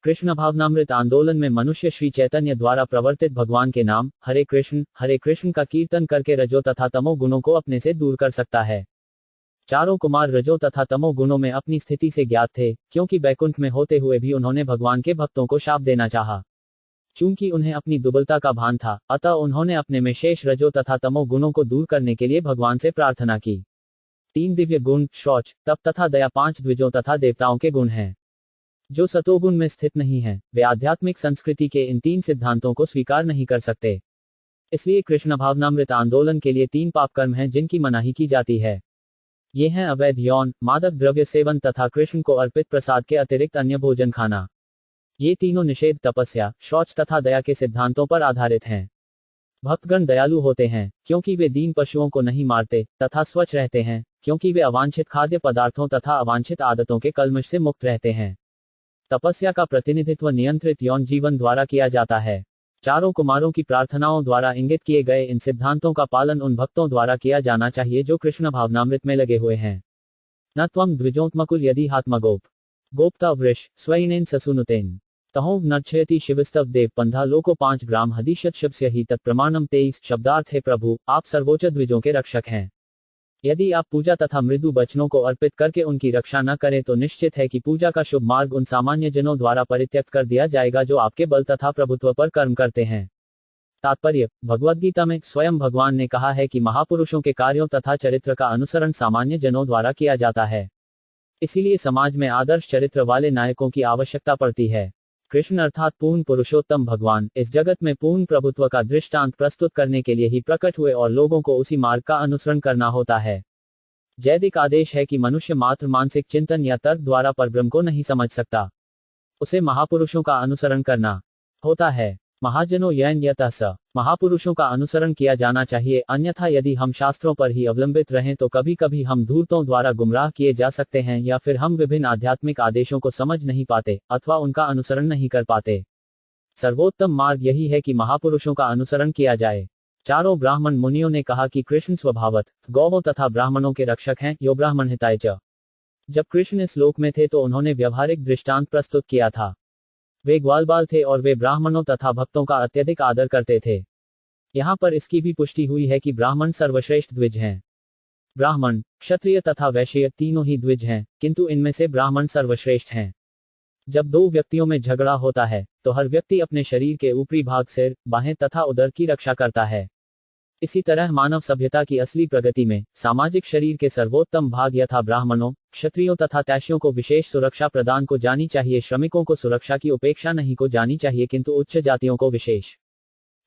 कृष्ण भावनामृत आंदोलन में मनुष्य श्री चैतन्य द्वारा प्रवर्तित भगवान के नाम हरे कृष्ण का कीर्तन करके रजो तथा तमो गुणों को अपने से दूर कर सकता है। चारों कुमार रजो तथा तमो गुणों में अपनी स्थिति से ज्ञात थे, क्योंकि बैकुंठ में होते हुए भी उन्होंने भगवान के भक्तों को शाप देना चाहा। चूंकि उन्हें अपनी दुर्बलता का भान था, अतः उन्होंने अपने में शेष रजो तथा तमो गुणों को दूर करने के लिए भगवान से प्रार्थना की। 3 दिव्य गुण शौच, तप तथा दया 5 द्विजों तथा देवताओं के गुण हैं। जो सतोगुण में स्थित नहीं है, वे आध्यात्मिक संस्कृति के इन 3 सिद्धांतों को स्वीकार नहीं कर सकते। इसलिए कृष्ण भावनामृत आंदोलन के लिए 3 पाप कर्म हैं जिनकी मनाही की जाती है। ये हैं अवैध यौन, मादक द्रव्य सेवन तथा कृष्ण को अर्पित प्रसाद के अतिरिक्त अन्य भोजन खाना। ये तीनों निषेध तपस्या, शौच तथा दया के सिद्धांतों पर आधारित हैं। भक्तगण दयालु होते हैं, क्योंकि वे दीन पशुओं को नहीं मारते, तथा स्वच्छ रहते हैं, क्योंकि वे अवांछित खाद्य पदार्थों तथा अवांछित आदतों के कल्मश से मुक्त रहते हैं। तपस्या का प्रतिनिधित्व नियंत्रित यौन जीवन द्वारा किया जाता है। चारों कुमारों की प्रार्थनाओं द्वारा इंगित किए गए इन सिद्धांतों का पालन उन भक्तों द्वारा किया जाना चाहिए जो कृष्ण भावनामृत में लगे हुए हैं। न त्वं द्विजोत्मकुल यदि हात्मगोप गोप्ता वृष स्वैनेन ससुनुतेन तहो नक्षयति शिवस्तव देव पंधा लोको 5 ग्राम हदीशत शब्स्य ही तत्प्रमाणम 23 शब्दार्थ है प्रभु, आप सर्वोच्च द्विजों के रक्षक हैं। यदि आप पूजा तथा मृदु वचनों को अर्पित करके उनकी रक्षा न करें तो निश्चित है कि पूजा का शुभ मार्ग उन सामान्य जनों द्वारा परित्यक्त कर दिया जाएगा जो आपके बल तथा प्रभुत्व पर कर्म करते हैं। तात्पर्य, भगवद्गीता में स्वयं भगवान ने कहा है कि महापुरुषों के कार्यों तथा चरित्र का अनुसरण सामान्य जनों द्वारा किया जाता है। इसीलिए समाज में आदर्श चरित्र वाले नायकों की आवश्यकता पड़ती है। कृष्ण अर्थात पूर्ण पुरुषोत्तम भगवान इस जगत में पूर्ण प्रभुत्व का दृष्टांत प्रस्तुत करने के लिए ही प्रकट हुए और लोगों को उसी मार्ग का अनुसरण करना होता है। जैविक आदेश है कि मनुष्य मात्र मानसिक चिंतन या तर्क द्वारा परब्रह्म को नहीं समझ सकता, उसे महापुरुषों का अनुसरण करना होता है। महाजनों यन यतः स, महापुरुषों का अनुसरण किया जाना चाहिए, अन्यथा यदि हम शास्त्रों पर ही अवलंबित रहें तो कभी कभी हम धूर्तों द्वारा गुमराह किए जा सकते हैं, या फिर हम विभिन्न आध्यात्मिक आदेशों को समझ नहीं पाते अथवा उनका अनुसरण नहीं कर पाते। सर्वोत्तम मार्ग यही है कि महापुरुषों का अनुसरण किया जाए। चारों ब्राह्मण मुनियों ने कहा कि कृष्ण स्वभावत गौवों तथा ब्राह्मणों के रक्षक हैं, यो ब्राह्मण हिताय च। जब कृष्ण इस लोक में थे तो उन्होंने व्यवहारिक दृष्टांत प्रस्तुत किया था। वे ग्वालबाल थे और वे ब्राह्मणों तथा भक्तों का अत्यधिक आदर करते थे। यहाँ पर इसकी भी पुष्टि हुई है कि ब्राह्मण सर्वश्रेष्ठ द्विज हैं। ब्राह्मण, क्षत्रिय तथा वैश्य तीनों ही द्विज हैं, किंतु इनमें से ब्राह्मण सर्वश्रेष्ठ हैं। जब 2 व्यक्तियों में झगड़ा होता है तो हर व्यक्ति अपने शरीर के ऊपरी भाग, सिर, बाहें तथा उदर की रक्षा करता है। इसी तरह मानव सभ्यता की असली प्रगति में सामाजिक शरीर के सर्वोत्तम भाग यथा ब्राह्मणों, क्षत्रियों तथा तैश्यों को विशेष सुरक्षा प्रदान को जानी चाहिए। श्रमिकों को सुरक्षा की उपेक्षा नहीं को जानी चाहिए, किंतु उच्च जातियों को विशेष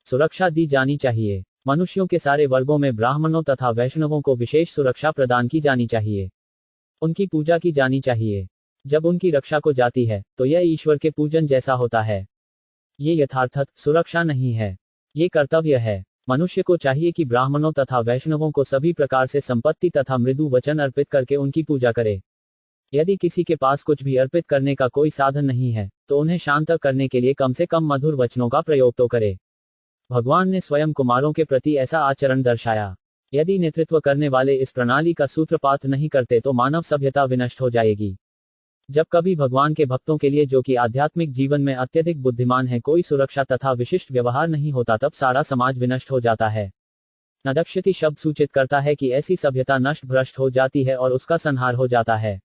सुरक्षा दी जानी चाहिए। मनुष्यों के सारे वर्गों में ब्राह्मणों तथा वैष्णवों को विशेष सुरक्षा प्रदान की जानी चाहिए, उनकी पूजा की जानी चाहिए। जब उनकी रक्षा को जाती है तो यह ईश्वर के पूजन जैसा होता है। ये यथार्थत सुरक्षा नहीं है, ये कर्तव्य है। मनुष्य को चाहिए कि ब्राह्मणों तथा वैष्णवों को सभी प्रकार से संपत्ति तथा मृदु वचन अर्पित करके उनकी पूजा करे। यदि किसी के पास कुछ भी अर्पित करने का कोई साधन नहीं है तो उन्हें शांत करने के लिए कम से कम मधुर वचनों का प्रयोग तो करे। भगवान ने स्वयं कुमारों के प्रति ऐसा आचरण दर्शाया। यदि नेतृत्व करने वाले इस प्रणाली का सूत्रपात नहीं करते तो मानव सभ्यता विनष्ट हो जाएगी। जब कभी भगवान के भक्तों के लिए, जो कि आध्यात्मिक जीवन में अत्यधिक बुद्धिमान है, कोई सुरक्षा तथा विशिष्ट व्यवहार नहीं होता तब सारा समाज विनष्ट हो जाता है। नदक्षति शब्द सूचित करता है कि ऐसी सभ्यता नष्ट भ्रष्ट हो जाती है और उसका संहार हो जाता है।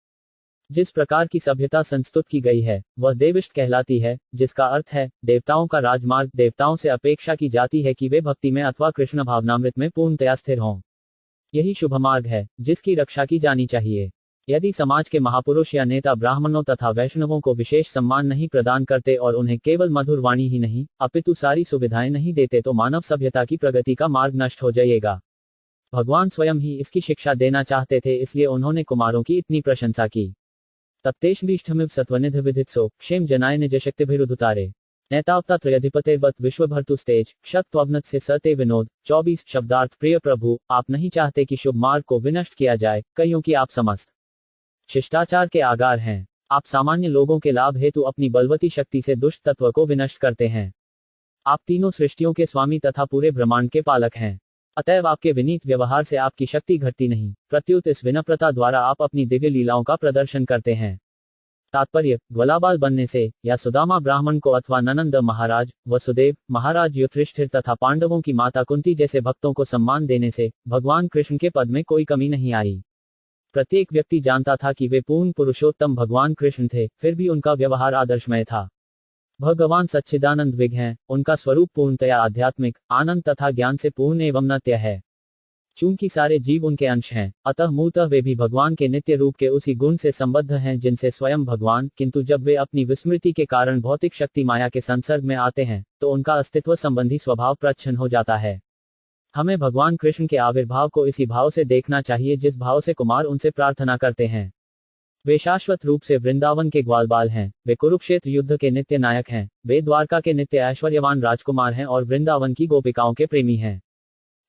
जिस प्रकार की सभ्यता संस्तुत की गई है वह देविष्ट कहलाती है, जिसका अर्थ है देवताओं का राजमार्ग। देवताओं से अपेक्षा की जाती है कि वे भक्ति में अथवा कृष्ण भावनामृत में पूर्णतया स्थिर हों। यही शुभ मार्ग है जिसकी रक्षा की जानी चाहिए। यदि समाज के महापुरुष या नेता ब्राह्मणों तथा वैष्णवों को विशेष सम्मान नहीं प्रदान करते और उन्हें केवल मधुर वाणी ही नहीं अपितु सारी सुविधाएं नहीं देते तो मानव सभ्यता की प्रगति का मार्ग नष्ट हो जाएगा। भगवान स्वयं ही इसकी शिक्षा देना चाहते थे, इसलिए उन्होंने कुमारों की इतनी प्रशंसा की। तत्तेष्भीष्टमिव सत्वनिधि विदित्सो क्षेम जनाय निज शक्तिभिरुदुतारे नेतावता त्रयधिपते बत विश्वभर्तुस्तेज क्षत्वग्नत से सते विनोद। 24 शब्दार्थ। प्रिय प्रभु, आप नहीं चाहते कि शुभ मार्ग को विनष्ट किया जाए, कईयों की आप समस्त शिष्टाचार के आगार हैं। आप सामान्य लोगों के लाभ हेतु अपनी बलवती शक्ति से दुष्ट तत्व को विनष्ट करते हैं। आप तीनों सृष्टियों के स्वामी तथा पूरे ब्रह्मांड के पालक हैं। अतएव आपके विनीत व्यवहार से आपकी शक्ति घटती नहीं, प्रत्युत इस विनम्रता द्वारा आप अपनी दिव्य लीलाओं का प्रदर्शन करते हैं। तात्पर्य, ग्वालाबाल बनने से या सुदामा ब्राह्मण को अथवा ननंद महाराज, वसुदेव महाराज, युधिष्ठिर तथा पांडवों की माता कुंती जैसे भक्तों को सम्मान देने से भगवान कृष्ण के पद में कोई कमी नहीं आई। प्रत्येक व्यक्ति जानता था कि वे पूर्ण पुरुषोत्तम भगवान कृष्ण थे, फिर भी उनका व्यवहार आदर्शमय था। भगवान सच्चिदानंद विघ हैं, उनका स्वरूप पूर्णतया आध्यात्मिक, आनंद तथा ज्ञान से पूर्ण एवं नित्य है। चूंकि सारे जीव उनके अंश हैं, अतः मूलतः वे भी भगवान के नित्य रूप के उसी गुण से संबद्ध हैं जिनसे स्वयं भगवान, किंतु जब वे अपनी विस्मृति के कारण भौतिक शक्ति माया के संसर्ग में आते हैं, तो उनका अस्तित्व संबंधी स्वभाव प्रच्छन्न हो जाता है। हमें भगवान कृष्ण के आविर्भाव को इसी भाव से देखना चाहिए जिस भाव से कुमार उनसे प्रार्थना करते हैं। वे शाश्वत रूप से वृंदावन के ग्वालबाल हैं, वे कुरुक्षेत्र युद्ध के नित्य नायक हैं, वे द्वारका के नित्य ऐश्वर्यवान राजकुमार हैं और वृंदावन की गोपिकाओं के प्रेमी हैं।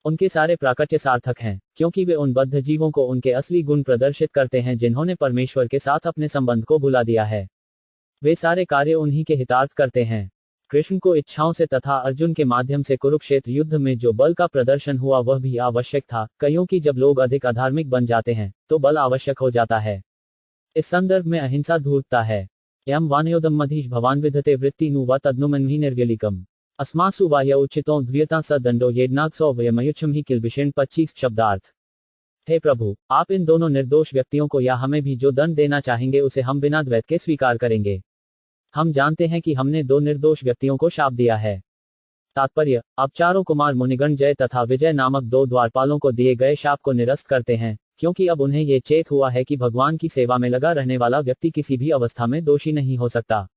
उनके सारे प्राकट्य सार्थक हैं, क्योंकि वे उन बद्ध जीवों को उनके असली गुण प्रदर्शित करते हैं जिन्होंने परमेश्वर के साथ अपने संबंध को भुला दिया है। वे सारे कार्य उन्हीं के हितार्थ करते हैं। कृष्ण को इच्छाओं से तथा अर्जुन के माध्यम से कुरुक्षेत्र युद्ध में जो बल का प्रदर्शन हुआ वह भी आवश्यक था, क्योंकि जब लोग अधिक अधार्मिक बन जाते हैं तो बल आवश्यक हो जाता है। इस संदर्भ में अहिंसा धूर्तता है। यम वानयोदम मधीश भवान विधते वृत्ति नु व तद्नुमन्ही निर्गलिकम अस्मासु वाह्य उचितों ध्रियता स दंडो येदनाक्सो वयमयुच्छम ही किलबिषेण 25 शब्दार्थ। हे प्रभु, आप इन दोनों निर्दोष व्यक्तियों को या हमें भी जो दंड देना चाहेंगे उसे हम बिना द्वैत के स्वीकार करेंगे। हम जानते हैं कि हमने दो निर्दोष व्यक्तियों को शाप दिया है। तात्पर्य, अब चारों कुमार मुनिगण जय तथा विजय नामक दो द्वारपालों को दिए गए शाप को निरस्त करते हैं, क्योंकि अब उन्हें ये चेत हुआ है कि भगवान की सेवा में लगा रहने वाला व्यक्ति किसी भी अवस्था में दोषी नहीं हो सकता।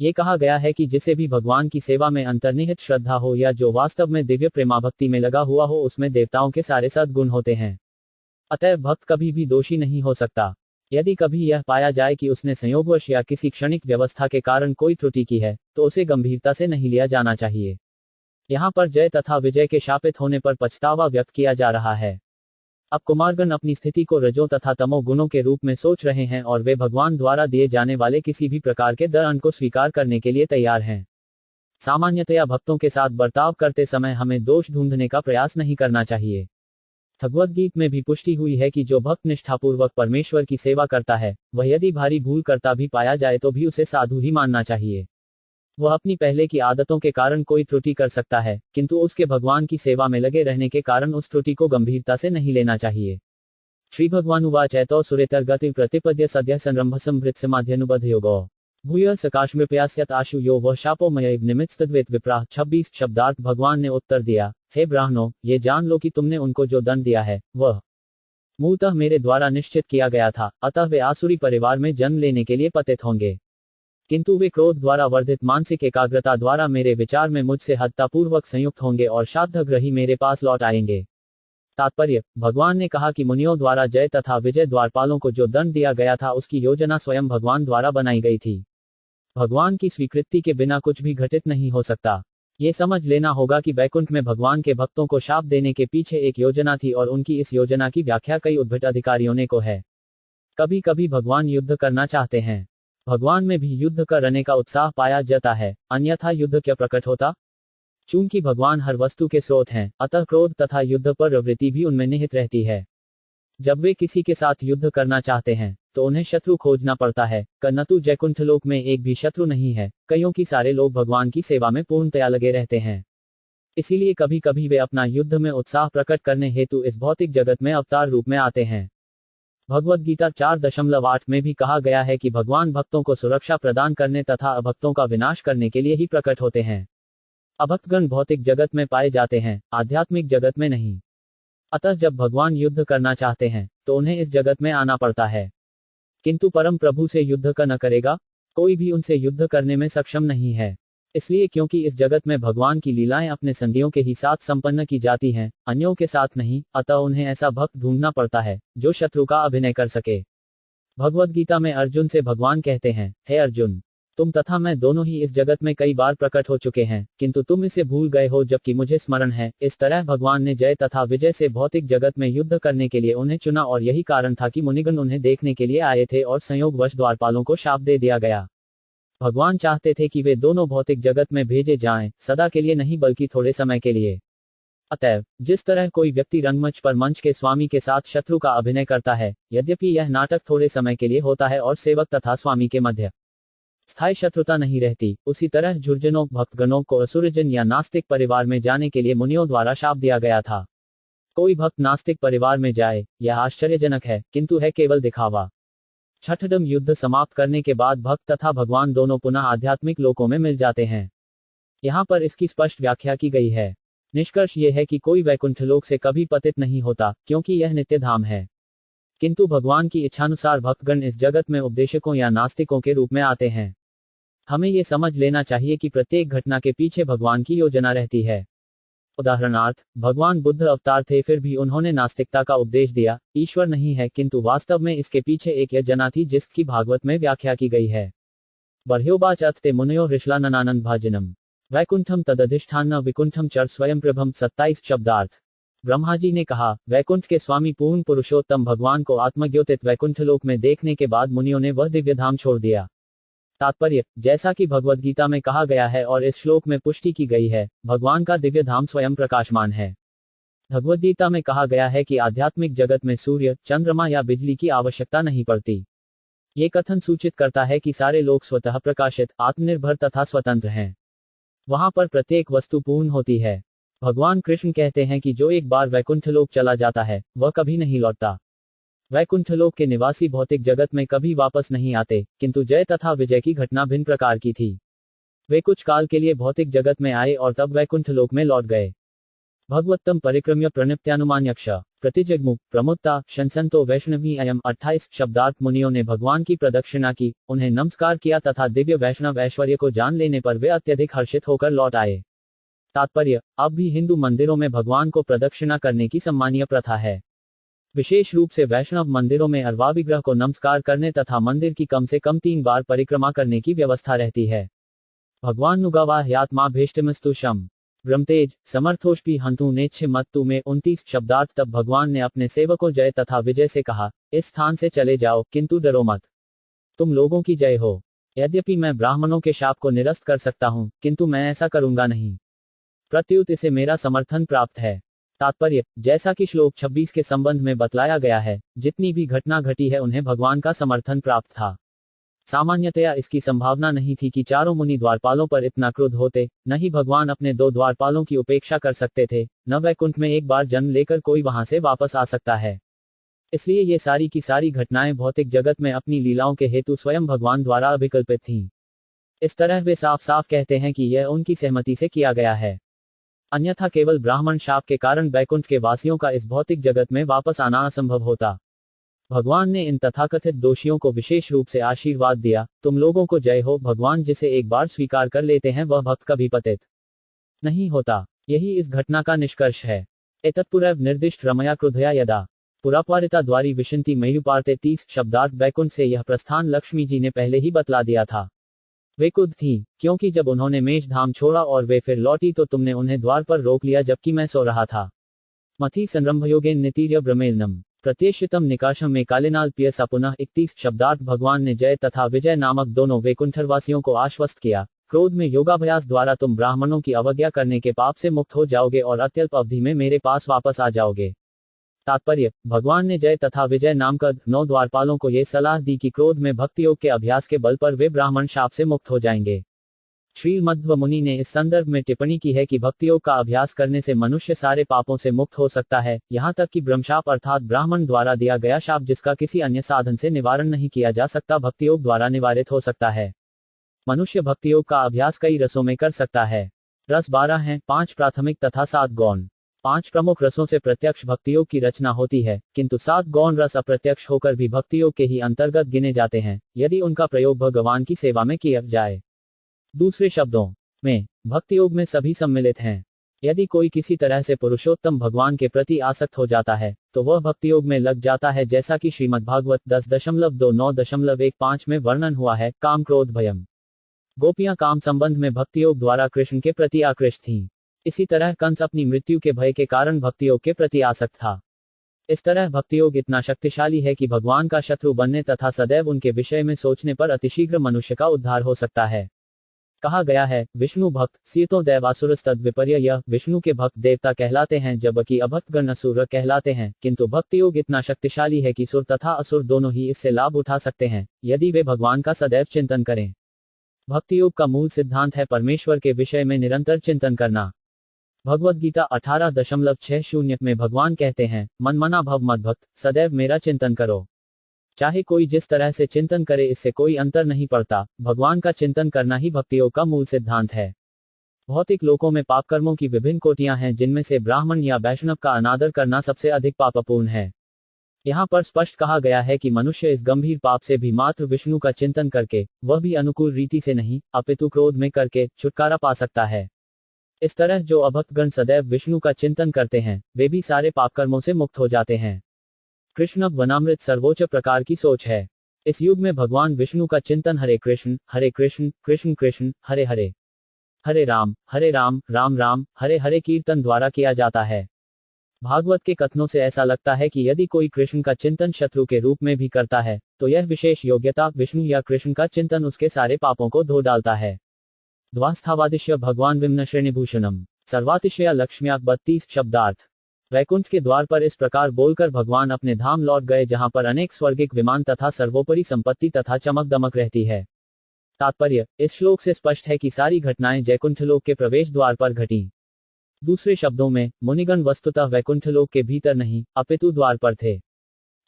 ये कहा गया है कि जिसे भी भगवान की सेवा में अंतर्निहित श्रद्धा हो या जो वास्तव में दिव्य प्रेमाभक्ति में लगा हुआ हो उसमें देवताओं के सारे सद्गुण होते हैं। अतः भक्त कभी भी दोषी नहीं हो सकता। यदि कभी यह पाया जाए कि उसने संयोगवश या किसी क्षणिक व्यवस्था के कारण कोई त्रुटि की है, तो उसे गंभीरता से नहीं लिया जाना चाहिए। यहाँ पर जय तथा विजय के शापित होने पर पछतावा व्यक्त किया जा रहा है। अब कुमारगण अपनी स्थिति को रजो तथा तमो गुणों के रूप में सोच रहे हैं और वे भगवान द्वारा दिए जाने वाले किसी भी प्रकार के दंड को स्वीकार करने के लिए तैयार हैं। सामान्यतया भक्तों के साथ बर्ताव करते समय हमें दोष ढूंढने का प्रयास नहीं करना चाहिए। भगवद गीता में भी पुष्टि हुई है कि जो भक्त निष्ठापूर्वक परमेश्वर की सेवा करता है, वह यदि भारी भूल करता भी पाया जाए तो भी उसे साधु ही मानना चाहिए। वह अपनी पहले की आदतों के कारण कोई त्रुटि कर सकता है, किंतु उसके भगवान की सेवा में लगे रहने के कारण उस त्रुटि को गंभीरता से नहीं लेना चाहिए। श्री भगवानुवाच एतौ सुरेतर्गति प्रतिपद्य सद्य संरंभसं वृत्समाध्यनुबध योगो भूय सकाशमृपयास्यत आशु यो वह शापो मयैव निमित्तद्वेत विप्राह 26 शब्दार्थ। भगवान ने उत्तर दिया, हे ब्राह्मणों, ये जान लो कि तुमने उनको जो दंड दिया है वह मूलतः मेरे द्वारा निश्चित किया गया था, अतः वे आसुरी परिवार में जन्म लेने के लिए पतित होंगे। किंतु वे क्रोध द्वारा वर्धित मानसिक एकाग्रता द्वारा मेरे विचार में मुझसे हत्यापूर्वक संयुक्त होंगे और श्राद्धग्रही मेरे पास लौट आएंगे। तात्पर्य, भगवान ने कहा कि मुनियों द्वारा जय तथा विजय द्वारपालों को जो दंड दिया गया था उसकी योजना स्वयं भगवान द्वारा बनाई गई थी। भगवान की स्वीकृति के बिना कुछ भी घटित नहीं हो सकता। ये समझ लेना होगा कि वैकुंठ में भगवान के भक्तों को शाप देने के पीछे एक योजना थी और उनकी इस योजना की व्याख्या कई उद्भट अधिकारियों ने को है। कभी कभी भगवान युद्ध करना चाहते हैं। भगवान में भी युद्ध करने का उत्साह पाया जाता है, अन्यथा युद्ध क्या प्रकट होता। चूंकि भगवान हर वस्तु के स्रोत हैं, अतः क्रोध तथा युद्ध पर प्रवृत्ति भी उनमें निहित रहती है। जब वे किसी के साथ युद्ध करना चाहते हैं तो उन्हें शत्रु खोजना पड़ता है, किंतु जयकुंठ लोक में एक भी शत्रु नहीं है, क्योंकि सारे लोग भगवान की सेवा में पूर्णतया लगे रहते हैं। इसीलिए कभी कभी वे अपना युद्ध में उत्साह प्रकट करने हेतु इस भौतिक जगत में अवतार रूप में आते हैं। भगवद गीता 4.8 में भी कहा गया है कि भगवान भक्तों को सुरक्षा प्रदान करने तथा अभक्तों का विनाश करने के लिए ही प्रकट होते हैं। अभक्तगण भौतिक जगत में पाए जाते हैं, आध्यात्मिक जगत में नहीं। अतः जब भगवान युद्ध करना चाहते हैं तो उन्हें इस जगत में आना पड़ता है। किंतु परम प्रभु से युद्ध न करेगा, कोई भी उनसे युद्ध करने में सक्षम नहीं है। इसलिए क्योंकि इस जगत में भगवान की लीलाएं अपने संगियों के ही साथ संपन्न की जाती हैं, अन्यों के साथ नहीं, अतः उन्हें ऐसा भक्त ढूंढना पड़ता है जो शत्रु का अभिनय कर सके। भगवद गीता में अर्जुन से भगवान कहते हैं, हे अर्जुन, तुम तथा मैं दोनों ही इस जगत में कई बार प्रकट हो चुके हैं, किंतु तुम इसे भूल गए हो जबकि मुझे स्मरण है। इस तरह भगवान ने जय तथा विजय से भौतिक जगत में युद्ध करने के लिए उन्हें चुना और यही कारण था कि मुनिगण उन्हें देखने के लिए आए थे और संयोगवश द्वारपालों को शाप दे दिया गया। भगवान चाहते थे कि वे दोनों भौतिक जगत में भेजे जाएं, सदा के लिए नहीं बल्कि थोड़े समय के लिए। अतएव जिस तरह कोई व्यक्ति रंगमंच पर मंच के स्वामी के साथ शत्रु का अभिनय करता है, यद्यपि यह नाटक थोड़े समय के लिए होता है और सेवक तथा स्वामी के मध्य स्थायी शत्रुता नहीं रहती, उसी तरह झुर्जनों भक्तगणों को असुरजन या नास्तिक परिवार में जाने के लिए मुनियों द्वारा शाप दिया गया था। कोई भक्त नास्तिक परिवार में जाए, यह आश्चर्यजनक है, किंतु है केवल दिखावा। छठम युद्ध समाप्त करने के बाद भक्त तथा भगवान दोनों पुनः आध्यात्मिक लोकों में मिल जाते हैं। यहाँ पर इसकी स्पष्ट व्याख्या की गई है। निष्कर्ष यह है कि कोई वैकुंठ लोक से कभी पतित नहीं होता, क्योंकि यह नित्य धाम है। किंतु भगवान की इच्छानुसार भक्तगण इस जगत में उपदेशकों या नास्तिकों के रूप में आते हैं। हमें ये समझ लेना चाहिए कि प्रत्येक घटना के पीछे भगवान की योजना रहती है। उदाहरणार्थ, भगवान बुद्ध अवतार थे, फिर भी उन्होंने नास्तिकता का उपदेश दिया। ईश्वर नहीं है, किंतु वास्तव में इसके पीछे एक योजना थी जिसकी भागवत में व्याख्या की गई है। बर्ह्योवाच अथ मुनयो हृष्लाननानंद भाजनम वैकुंठम तदधिष्ठान विकुंठम चर स्वयं प्रभम 27 शब्दार्थ। ब्रह्मा जी ने कहा, वैकुंठ के स्वामी पूर्ण पुरुषोत्तम भगवान को आत्मज्योतित वैकुंठ लोक में देखने के बाद मुनियों ने वह दिव्य धाम छोड़ दिया। तात्पर्य, जैसा कि भगवद गीता में कहा गया है और इस श्लोक में पुष्टि की गई है, भगवान का दिव्य धाम स्वयं प्रकाशमान है। भगवद गीता में कहा गया है कि आध्यात्मिक जगत में सूर्य, चंद्रमा या बिजली की आवश्यकता नहीं पड़ती। ये कथन सूचित करता है कि सारे लोग स्वतः प्रकाशित, आत्मनिर्भर तथा स्वतंत्र हैं। वहां पर प्रत्येक वस्तु पूर्ण होती है। भगवान कृष्ण कहते हैं कि जो एक बार वैकुंठ लोक चला जाता है, वह कभी नहीं लौटता। वैकुंठ लोक के निवासी भौतिक जगत में कभी वापस नहीं आते, किंतु जय तथा विजय की घटना भिन्न प्रकार की थी। वे कुछ काल के लिए भौतिक जगत में आए और तब वैकुंठ लोक में लौट गए। भगवत्तम परिक्रम्य प्रणिप्त्यानुमान्यक्ष प्रतिजग्मु प्रमुत्ता शंसंतो वैष्णवी अयम 28 शब्दार्थ। मुनियों ने भगवान की प्रदक्षिणा की, उन्हें नमस्कार किया तथा दिव्य वैष्णव ऐश्वर्य को जान लेने पर वे अत्यधिक हर्षित होकर लौट आए। तात्पर्य, अब भी हिंदू मंदिरों में भगवान को प्रदक्षिणा करने की सम्मानीय प्रथा है। विशेष रूप से वैष्णव मंदिरों में अर्वा विग्रह को नमस्कार करने तथा मंदिर की कम से कम 3 बार परिक्रमा करने की व्यवस्था रहती है। भगवान नुगावा ह्यात्मा भेष्टमस्तु शम ब्रह्मतेज समर्थोष्पी हंतु नेच्छ मत्तु में 29 शब्दार्थ। तब भगवान ने अपने सेवकों जय तथा विजय से कहा, इस स्थान से चले जाओ, किंतु डरो मत। तुम लोगों की जय हो। यद्यपि मैं ब्राह्मणों के शाप को निरस्त कर सकता हूं, किंतु मैं ऐसा करूंगा नहीं। प्रत्युत इसे मेरा समर्थन प्राप्त है। तात्पर्य, जैसा कि श्लोक 26 के संबंध में बतलाया गया है, जितनी भी घटना घटी है उन्हें भगवान का समर्थन प्राप्त था। सामान्यतया इसकी संभावना नहीं थी कि चारों मुनि द्वारपालों पर इतना क्रोध होते। न ही भगवान अपने 2 द्वारपालों की उपेक्षा कर सकते थे, न वैकुंठ में एक बार जन्म लेकर कोई वहां से वापस आ सकता है। इसलिए ये सारी की सारी घटनाएं भौतिक जगत में अपनी लीलाओं के हेतु स्वयं भगवान द्वारा अभिकल्पित थीं। इस तरह वे साफ साफ कहते हैं कि यह उनकी सहमति से किया गया है। अन्यथा केवल ब्राह्मण शाप के कारण वैकुंठ के वासियों का इस भौतिक जगत में वापस आना असंभव होता। भगवान ने इन तथाकथित दोषियों को विशेष रूप से आशीर्वाद दिया, तुम लोगों को जय हो। भगवान जिसे एक बार स्वीकार कर लेते हैं वह भक्त कभी पतित नहीं होता। यही इस घटना का निष्कर्ष है। एतत्पुरैव निर्दिष्ट रमया क्रुधया यदा पुरापारिता द्वारी विशंति मयुपार्ते 30 शब्दार्थ। वैकुंठ से यह प्रस्थान लक्ष्मी जी ने पहले ही बतला दिया था। वे खुद थी, क्योंकि जब उन्होंने मेष धाम छोड़ा और वे फिर लौटी तो तुमने उन्हें द्वार पर रोक लिया जबकि मैं सो रहा था। मथी संरंभयोगेन नितीर्य ब्रह्मेलनम प्रत्येषितम निकाशम में कालिनाल पियसा पुनः 31 शब्दार्थ। भगवान ने जय तथा विजय नामक दोनों वैकुंठवासियों को आश्वस्त किया, क्रोध में योगाभ्यास द्वारा तुम ब्राह्मणों की अवज्ञा करने के पाप से मुक्त हो जाओगे और अत्यल्प अवधि में मेरे पास वापस आ जाओगे। तात्पर्य, भगवान ने जय तथा विजय नामक 9 द्वारपालों को यह सलाह दी कि क्रोध में भक्ति योग के अभ्यास के बल पर वे ब्राह्मण शाप से मुक्त हो जाएंगे। श्री मध्व मुनि ने इस संदर्भ में टिप्पणी की है कि भक्ति योग का अभ्यास करने से मनुष्य सारे पापों से मुक्त हो सकता है, यहाँ तक कि ब्रह्मशाप अर्थात ब्राह्मण द्वारा दिया गया शाप जिसका किसी अन्य साधन से निवारण नहीं किया जा सकता, भक्ति योग द्वारा निवारित हो सकता है। मनुष्य भक्ति योग का अभ्यास कई रसों में कर सकता है। रस 12 हैं, 5 प्राथमिक तथा 7 गौण। 5 प्रमुख रसों से प्रत्यक्ष भक्ति योग की रचना होती है, किंतु 7 गौण रस अप्रत्यक्ष होकर भी भक्ति योग के ही अंतर्गत गिने जाते हैं, यदि उनका प्रयोग भगवान की सेवा में किया जाए। दूसरे शब्दों में, भक्ति योग में सभी सम्मिलित हैं। यदि कोई किसी तरह से पुरुषोत्तम भगवान के प्रति आसक्त हो जाता है, तो वह भक्ति योग में लग जाता है, जैसा कि श्रीमद्भागवत 10.29.15 में वर्णन हुआ है। काम क्रोध भयम। गोपियां काम संबंध में भक्ति योग द्वारा कृष्ण के प्रति आकृष्ट थीं। इसी तरह कंस अपनी मृत्यु के भय के कारण भक्ति योग के प्रति आसक्त था। इस तरह भक्ति योग इतना शक्तिशाली है कि भगवान का शत्रु बनने तथा सदैव उनके विषय में सोचने पर अतिशीघ्र मनुष्य का उद्धार हो सकता है। कहा गया है, विष्णु भक्त सीतो दैवासुरस्तद विपर्य। यह विष्णु के भक्त देवता कहलाते हैं जबकि अभक्त गण असुर कहलाते हैं, किंतु भक्ति योग इतना शक्तिशाली है कि सुर तथा असुर दोनों ही इससे लाभ उठा सकते हैं, यदि वे भगवान का सदैव चिंतन करें। भक्ति योग का मूल सिद्धांत है परमेश्वर के विषय में निरंतर चिंतन करना। भगवद गीता 18.60 में भगवान कहते हैं, मन मना भव मद भक्त, सदैव मेरा चिंतन करो। चाहे कोई जिस तरह से चिंतन करे इससे कोई अंतर नहीं पड़ता, भगवान का चिंतन करना ही भक्ति योग का मूल सिद्धांत है। भौतिक लोकों में पाप कर्मों की विभिन्न कोटियां हैं जिनमें से ब्राह्मण या वैष्णव का अनादर करना सबसे अधिक पापपूर्ण है। यहाँ पर स्पष्ट कहा गया है कि मनुष्य इस गंभीर पाप से भी मात्र विष्णु का चिंतन करके, वह भी अनुकूल रीति से नहीं, अपितु क्रोध में करके, छुटकारा पा सकता है। इस तरह जो अभक्तगण सदैव विष्णु का चिंतन करते हैं, वे भी सारे पाप कर्मों से मुक्त हो जाते हैं। कृष्ण वनामृत सर्वोच्च प्रकार की सोच है। इस युग में भगवान विष्णु का चिंतन हरे कृष्ण कृष्ण कृष्ण हरे हरे, हरे राम राम राम हरे हरे कीर्तन द्वारा किया जाता है। भागवत के कथनों से ऐसा लगता है कि यदि कोई कृष्ण का चिंतन शत्रु के रूप में भी करता है, तो यह विशेष योग्यता विष्णु या कृष्ण का चिंतन उसके सारे पापों को धो डालता है। द्वास्थावादिश्य भगवान विम्न श्रेणिभूषणम सर्वातिशया लक्ष्म्या 32 शब्दार्थ। वैकुंठ के द्वार पर इस प्रकार बोलकर भगवान अपने धाम लौट गए जहां पर अनेक स्वर्गिक विमान तथा सर्वोपरि संपत्ति तथा चमक दमक रहती है। तात्पर्य, इस श्लोक से स्पष्ट है कि सारी घटनाएं जयकुंठलोक के प्रवेश द्वार पर घटी। दूसरे शब्दों में, मुनिगण वस्तुतः वैकुंठलोक के भीतर नहीं, अपितु द्वार पर थे।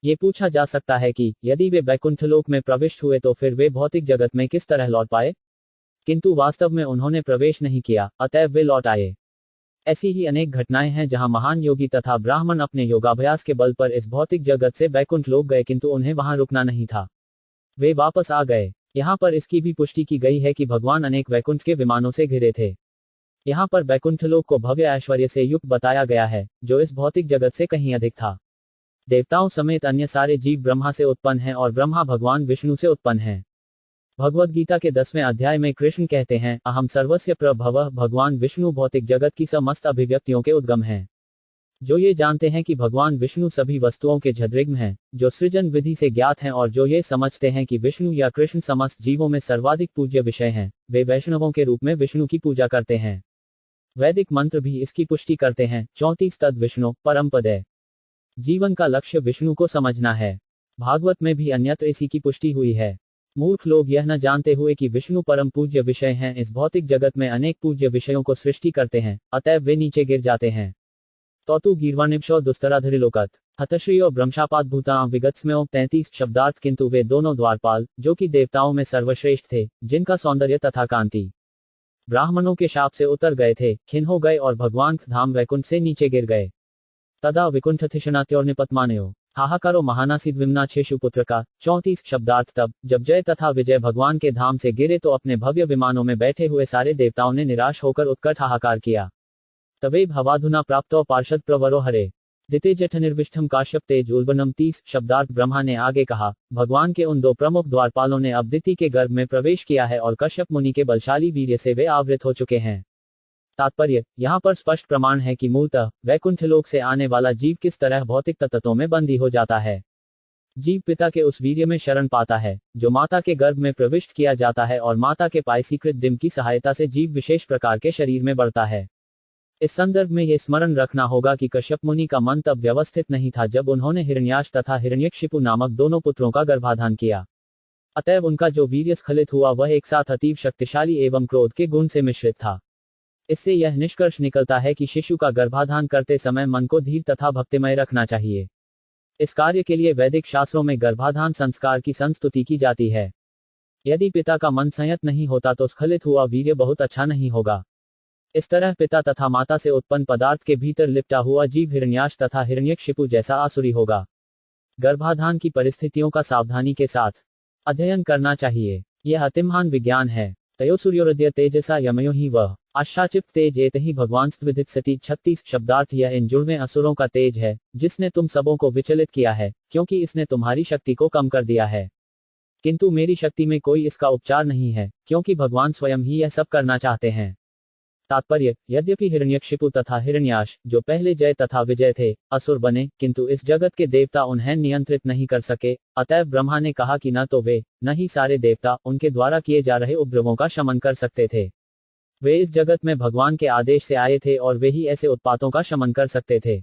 ये पूछा जा सकता है कि यदि वे वैकुंठलोक में प्रविष्ट हुए तो फिर वे भौतिक जगत में किस तरह लौट पाए, किंतु वास्तव में उन्होंने प्रवेश नहीं किया, अतएव वे लौट आए। ऐसी ही अनेक घटनाएं हैं जहां महान योगी तथा ब्राह्मण अपने योगाभ्यास के बल पर इस भौतिक जगत से वैकुंठ लोक गए किंतु उन्हें वहां रुकना नहीं था, वे वापस आ गए। यहाँ पर इसकी भी पुष्टि की गई है कि भगवान अनेक वैकुंठ के विमानों से घिरे थे। यहाँ पर वैकुंठलोक को भव्य ऐश्वर्य से युक्त बताया गया है, जो इस भौतिक जगत से कहीं अधिक था। देवताओं समेत अन्य सारे जीव ब्रह्मा से उत्पन्न हैं और ब्रह्मा भगवान विष्णु से उत्पन्न हैं। भगवद गीता के 10वें अध्याय में कृष्ण कहते हैं, अहम सर्वस्य प्रभवः, भगवान विष्णु भौतिक जगत की समस्त अभिव्यक्तियों के उद्गम हैं। जो ये जानते हैं कि भगवान विष्णु सभी वस्तुओं के झद्रिग्म हैं, जो सृजन विधि से ज्ञात हैं और जो ये समझते हैं कि विष्णु या कृष्ण समस्त जीवों में सर्वाधिक पूज्य विषय हैं, वे वैष्णवों के रूप में विष्णु की पूजा करते हैं। वैदिक मंत्र भी इसकी पुष्टि करते हैं। 34 तद विष्णु परम पद है। जीवन का लक्ष्य विष्णु को समझना है। भागवत में भी अन्यत्र इसी की पुष्टि हुई है। मूर्ख लोग यह न जानते हुए कि विष्णु परम पूज्य विषय हैं, इस भौतिक जगत में अनेक पूज्य विषयों को सृष्टि करते हैं, अतएव वे नीचे गिर जाते हैं। तौतु गीर्वाणिभ्यो दुस्तराधरिलोकत हतश्रियो ब्रह्मशापात भूता विगतस्म्यो 33 शब्दार्थ। किंतु वे दोनों द्वारपाल, जो कि देवताओं में सर्वश्रेष्ठ थे, जिनका सौंदर्य तथा कांति ब्राह्मणों के शाप से उतर गए थे, खिन्न हो गए और भगवान धाम वैकुंठ से नीचे गिर गए। तदा विकुंठथिषणात्योर्निपत्मानयो हाहाकारो महानासिद विम्नाक्षेषु पुत्र का 34 शब्दार्थ। तब जब जय तथा विजय भगवान के धाम से गिरे तो अपने भव्य विमानों में बैठे हुए सारे देवताओं ने निराश होकर उत्कट हाहाकार किया। तवे भवाधुना प्राप्तो पार्षद प्रवरो हरे दिते जठ निर्विष्ठम काश्यप तेज उल्बनम 30 शब्दार्थ। ब्रह्मा ने आगे कहा, भगवान के उन दो प्रमुख द्वारपालों ने अब दिति के गर्भ में प्रवेश किया है और कश्यप मुनि के बलशाली वीर्य से वे आवृत हो चुके हैं। तात्पर्य, यहाँ पर स्पष्ट प्रमाण है कि मूलतः वैकुंठलोक से आने वाला जीव किस तरह भौतिक तत्वों में बंदी हो जाता है। जीव पिता के उस वीर्य में शरण पाता है, जो माता के गर्भ में प्रविष्ट किया जाता है और माता के पायसीकृत डिम्ब की सहायता से जीव विशेष प्रकार के शरीर में बढ़ता है। इस संदर्भ में यह स्मरण रखना होगा कि कश्यप मुनि का मन तब व्यवस्थित नहीं था जब उन्होंने हिरण्याक्ष तथा हिरण्यकशिपु नामक दोनों पुत्रों का गर्भाधान किया। अतएव उनका जो वीर्य स्खलित हुआ वह एक साथ अतीव शक्तिशाली एवं क्रोध के गुण से मिश्रित था। इससे यह निष्कर्ष निकलता है कि शिशु का गर्भाधान करते समय मन को धीर तथा भक्तिमय रखना चाहिए। इस कार्य के लिए वैदिक शास्त्रों में गर्भाधान संस्कार की संस्तुति की जाती है। यदि पिता का मन संयत नहीं होता तो स्खलित हुआ वीर्य बहुत अच्छा नहीं होगा। इस तरह पिता तथा माता से उत्पन्न पदार्थ के भीतर लिपटा हुआ जीव हिरण्याक्ष तथा हिरण्यकशिपु जैसा आसुरी होगा। गर्भाधान की परिस्थितियों का सावधानी के साथ अध्ययन करना चाहिए। यह अतिमहान विज्ञान है। तयो सूर्योदय तेजसा यमयो ही वह आशाचित तेज एत ही भगवान विदित सती 36 शब्दार्थ। यह इन जुड़वे असुरों का तेज है, जिसने तुम सबों को विचलित किया है, क्योंकि इसने तुम्हारी शक्ति को कम कर दिया है। किंतु मेरी शक्ति में कोई इसका उपचार नहीं है, क्योंकि भगवान स्वयं ही यह सब करना चाहते हैं। तात्पर्य, यद्यपि हिरण्यकशिपु तथा हिरण्याक्ष, जो पहले जय तथा विजय थे, असुर बने, किंतु इस जगत के देवता उन्हें नियंत्रित नहीं कर सके। अतएव ब्रह्मा ने कहा कि न तो वे, न ही सारे देवता उनके द्वारा किए जा रहे उपद्रवों का शमन कर सकते थे। वे इस जगत में भगवान के आदेश से आए थे और वे ही ऐसे उत्पातों का शमन कर सकते थे।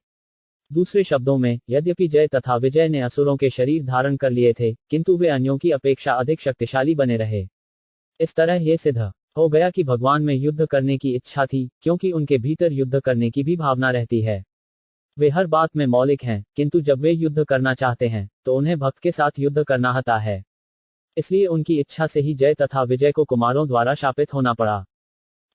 दूसरे शब्दों में, यद्यपि जय तथा विजय ने असुरों के शरीर धारण कर लिए थे, किंतु वे अन्यों की अपेक्षा अधिक शक्तिशाली बने रहे। इस तरह ये सिद्ध हो गया कि भगवान में युद्ध करने की इच्छा थी, क्योंकि उनके भीतर युद्ध करने की भी भावना रहती है। वे हर बात में मौलिक हैं, किंतु जब वे युद्ध करना चाहते हैं तो उन्हें भक्त के साथ युद्ध करना आता है। इसलिए उनकी इच्छा से ही जय तथा विजय को कुमारों द्वारा शापित होना पड़ा।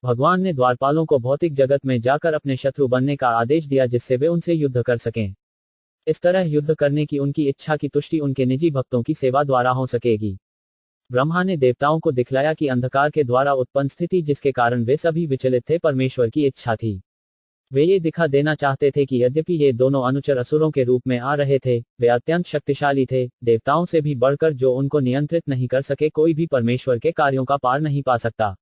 भगवान ने द्वारपालों को भौतिक जगत में जाकर अपने शत्रु बनने का आदेश दिया जिससे वे उनसे युद्ध कर सकें। इस तरह युद्ध करने की उनकी इच्छा की तुष्टि उनके निजी भक्तों की सेवा द्वारा हो सकेगी। ब्रह्मा ने देवताओं को दिखलाया कि अंधकार के द्वारा उत्पन्न स्थिति जिसके कारण वे सभी विचलित थे परमेश्वर की इच्छा थी। वे ये दिखा देना चाहते थे कि यद्यपि ये दोनों अनुचर असुरों के रूप में आ रहे थे, वे अत्यंत शक्तिशाली थे, देवताओं से भी बढ़कर जो उनको नियंत्रित नहीं कर सके, कोई भी परमेश्वर के कार्यों का पार नहीं पा सकता।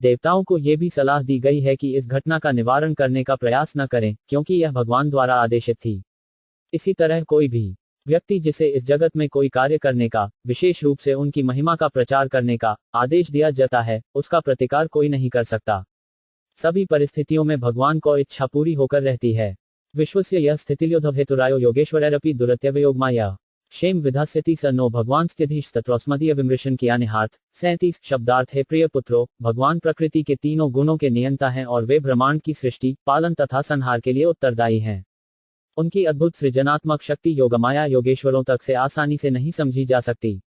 देवताओं को यह भी सलाह दी गई है कि इस घटना का निवारण करने का प्रयास न करें, क्योंकि यह भगवान द्वारा आदेशित थी। इसी तरह कोई भी व्यक्ति जिसे इस जगत में कोई कार्य करने का, विशेष रूप से उनकी महिमा का प्रचार करने का आदेश दिया जाता है, उसका प्रतिकार कोई नहीं कर सकता। सभी परिस्थितियों में भगवान को इच्छा पूरी होकर रहती है। विश्वस्य यह स्थितिल्योधव हेतुरायो योगेश्वरैरपि दुरत्यवयोगमाया क्षेम विधास्यति स नो भगवांस्त्यधीशतत्रोस्मदीय विमृशन किया निहार्थ 37 शब्दार्थ है प्रिय पुत्रो, भगवान प्रकृति के तीनों गुणों के नियंता हैं और वे ब्रह्मांड की सृष्टि, पालन तथा संहार के लिए उत्तरदायी हैं। उनकी अद्भुत सृजनात्मक शक्ति योगमाया योगेश्वरों तक से आसानी से नहीं समझी जा सकती।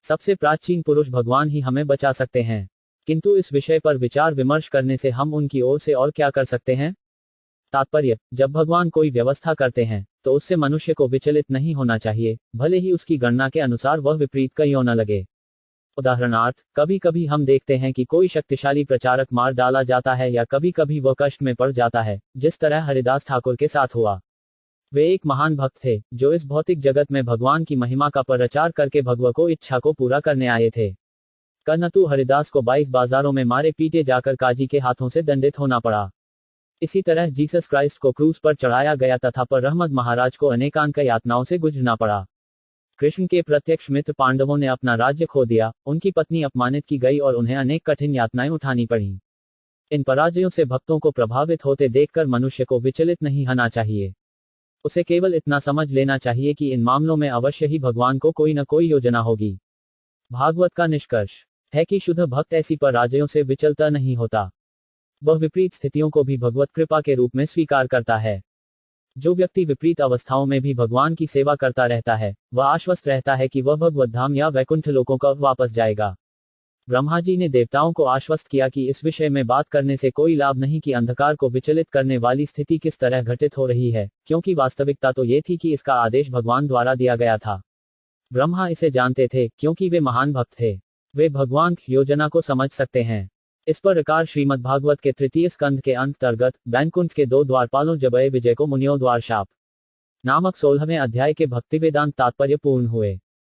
सबसे प्राचीन पुरुष भगवान ही हमें बचा सकते हैं, किंतु इस विषय पर विचार विमर्श करने से हम उनकी ओर से और क्या कर सकते हैं। तात्पर्य, जब भगवान कोई व्यवस्था करते हैं तो उससे मनुष्य को विचलित नहीं होना चाहिए, भले ही उसकी गणना के अनुसार वह विपरीत क्यों न लगे। उदाहरणार्थ, कभी कभी हम देखते हैं कि कोई शक्तिशाली प्रचारक मार डाला जाता है या कभी कभी वह कष्ट में पड़ जाता है, जिस तरह हरिदास ठाकुर के साथ हुआ। वे एक महान भक्त थे जो इस भौतिक जगत में भगवान की महिमा का प्रचार करके भगवा को इच्छा को पूरा करने आए थे। कनतु हरिदास को 22 बाजारों में मारे पीटे जाकर काजी के हाथों से दंडित होना पड़ा। इसी तरह जीसस क्राइस्ट को क्रूस पर चढ़ाया गया तथा पर रहमत महाराज को अनेकांक यातनाओं से गुजरना पड़ा। कृष्ण के प्रत्यक्ष मित्र पांडवों ने अपना राज्य खो दिया, उनकी पत्नी अपमानित की गई और उन्हें अनेक कठिन यातनाएं उठानी पड़ी। इन पराजयों से भक्तों को प्रभावित होते देखकर मनुष्य को विचलित नहीं होना चाहिए। उसे केवल इतना समझ लेना चाहिए कि इन मामलों में अवश्य ही भगवान को कोई न कोई योजना होगी। भागवत का निष्कर्ष है कि शुद्ध भक्त ऐसी पराजयों से विचलता नहीं होता, वह विपरीत स्थितियों को भी भगवत कृपा के रूप में स्वीकार करता है। जो व्यक्ति विपरीत अवस्थाओं में भी भगवान की सेवा करता रहता है, वह आश्वस्त रहता है कि वह भगवत धाम या वैकुंठ लोकों का वापस जाएगा। ब्रह्मा जी ने देवताओं को आश्वस्त किया कि इस विषय में बात करने से कोई लाभ नहीं कि अंधकार को विचलित करने वाली स्थिति किस तरह घटित हो रही है, क्योंकि वास्तविकता तो ये थी कि इसका आदेश भगवान द्वारा दिया गया था। ब्रह्मा इसे जानते थे क्योंकि वे महान भक्त थे। वे भगवान की योजना को समझ सकते हैं। इस पर प्रकार श्रीमद् भागवत के 3 स्कंध के अंतर्गत बैकुंठ के 2 द्वारपालों जबय विजय को मुनियों द्वार शाप नामक 16वें अध्याय के भक्ति वेदांत तात्पर्य पूर्ण हुए।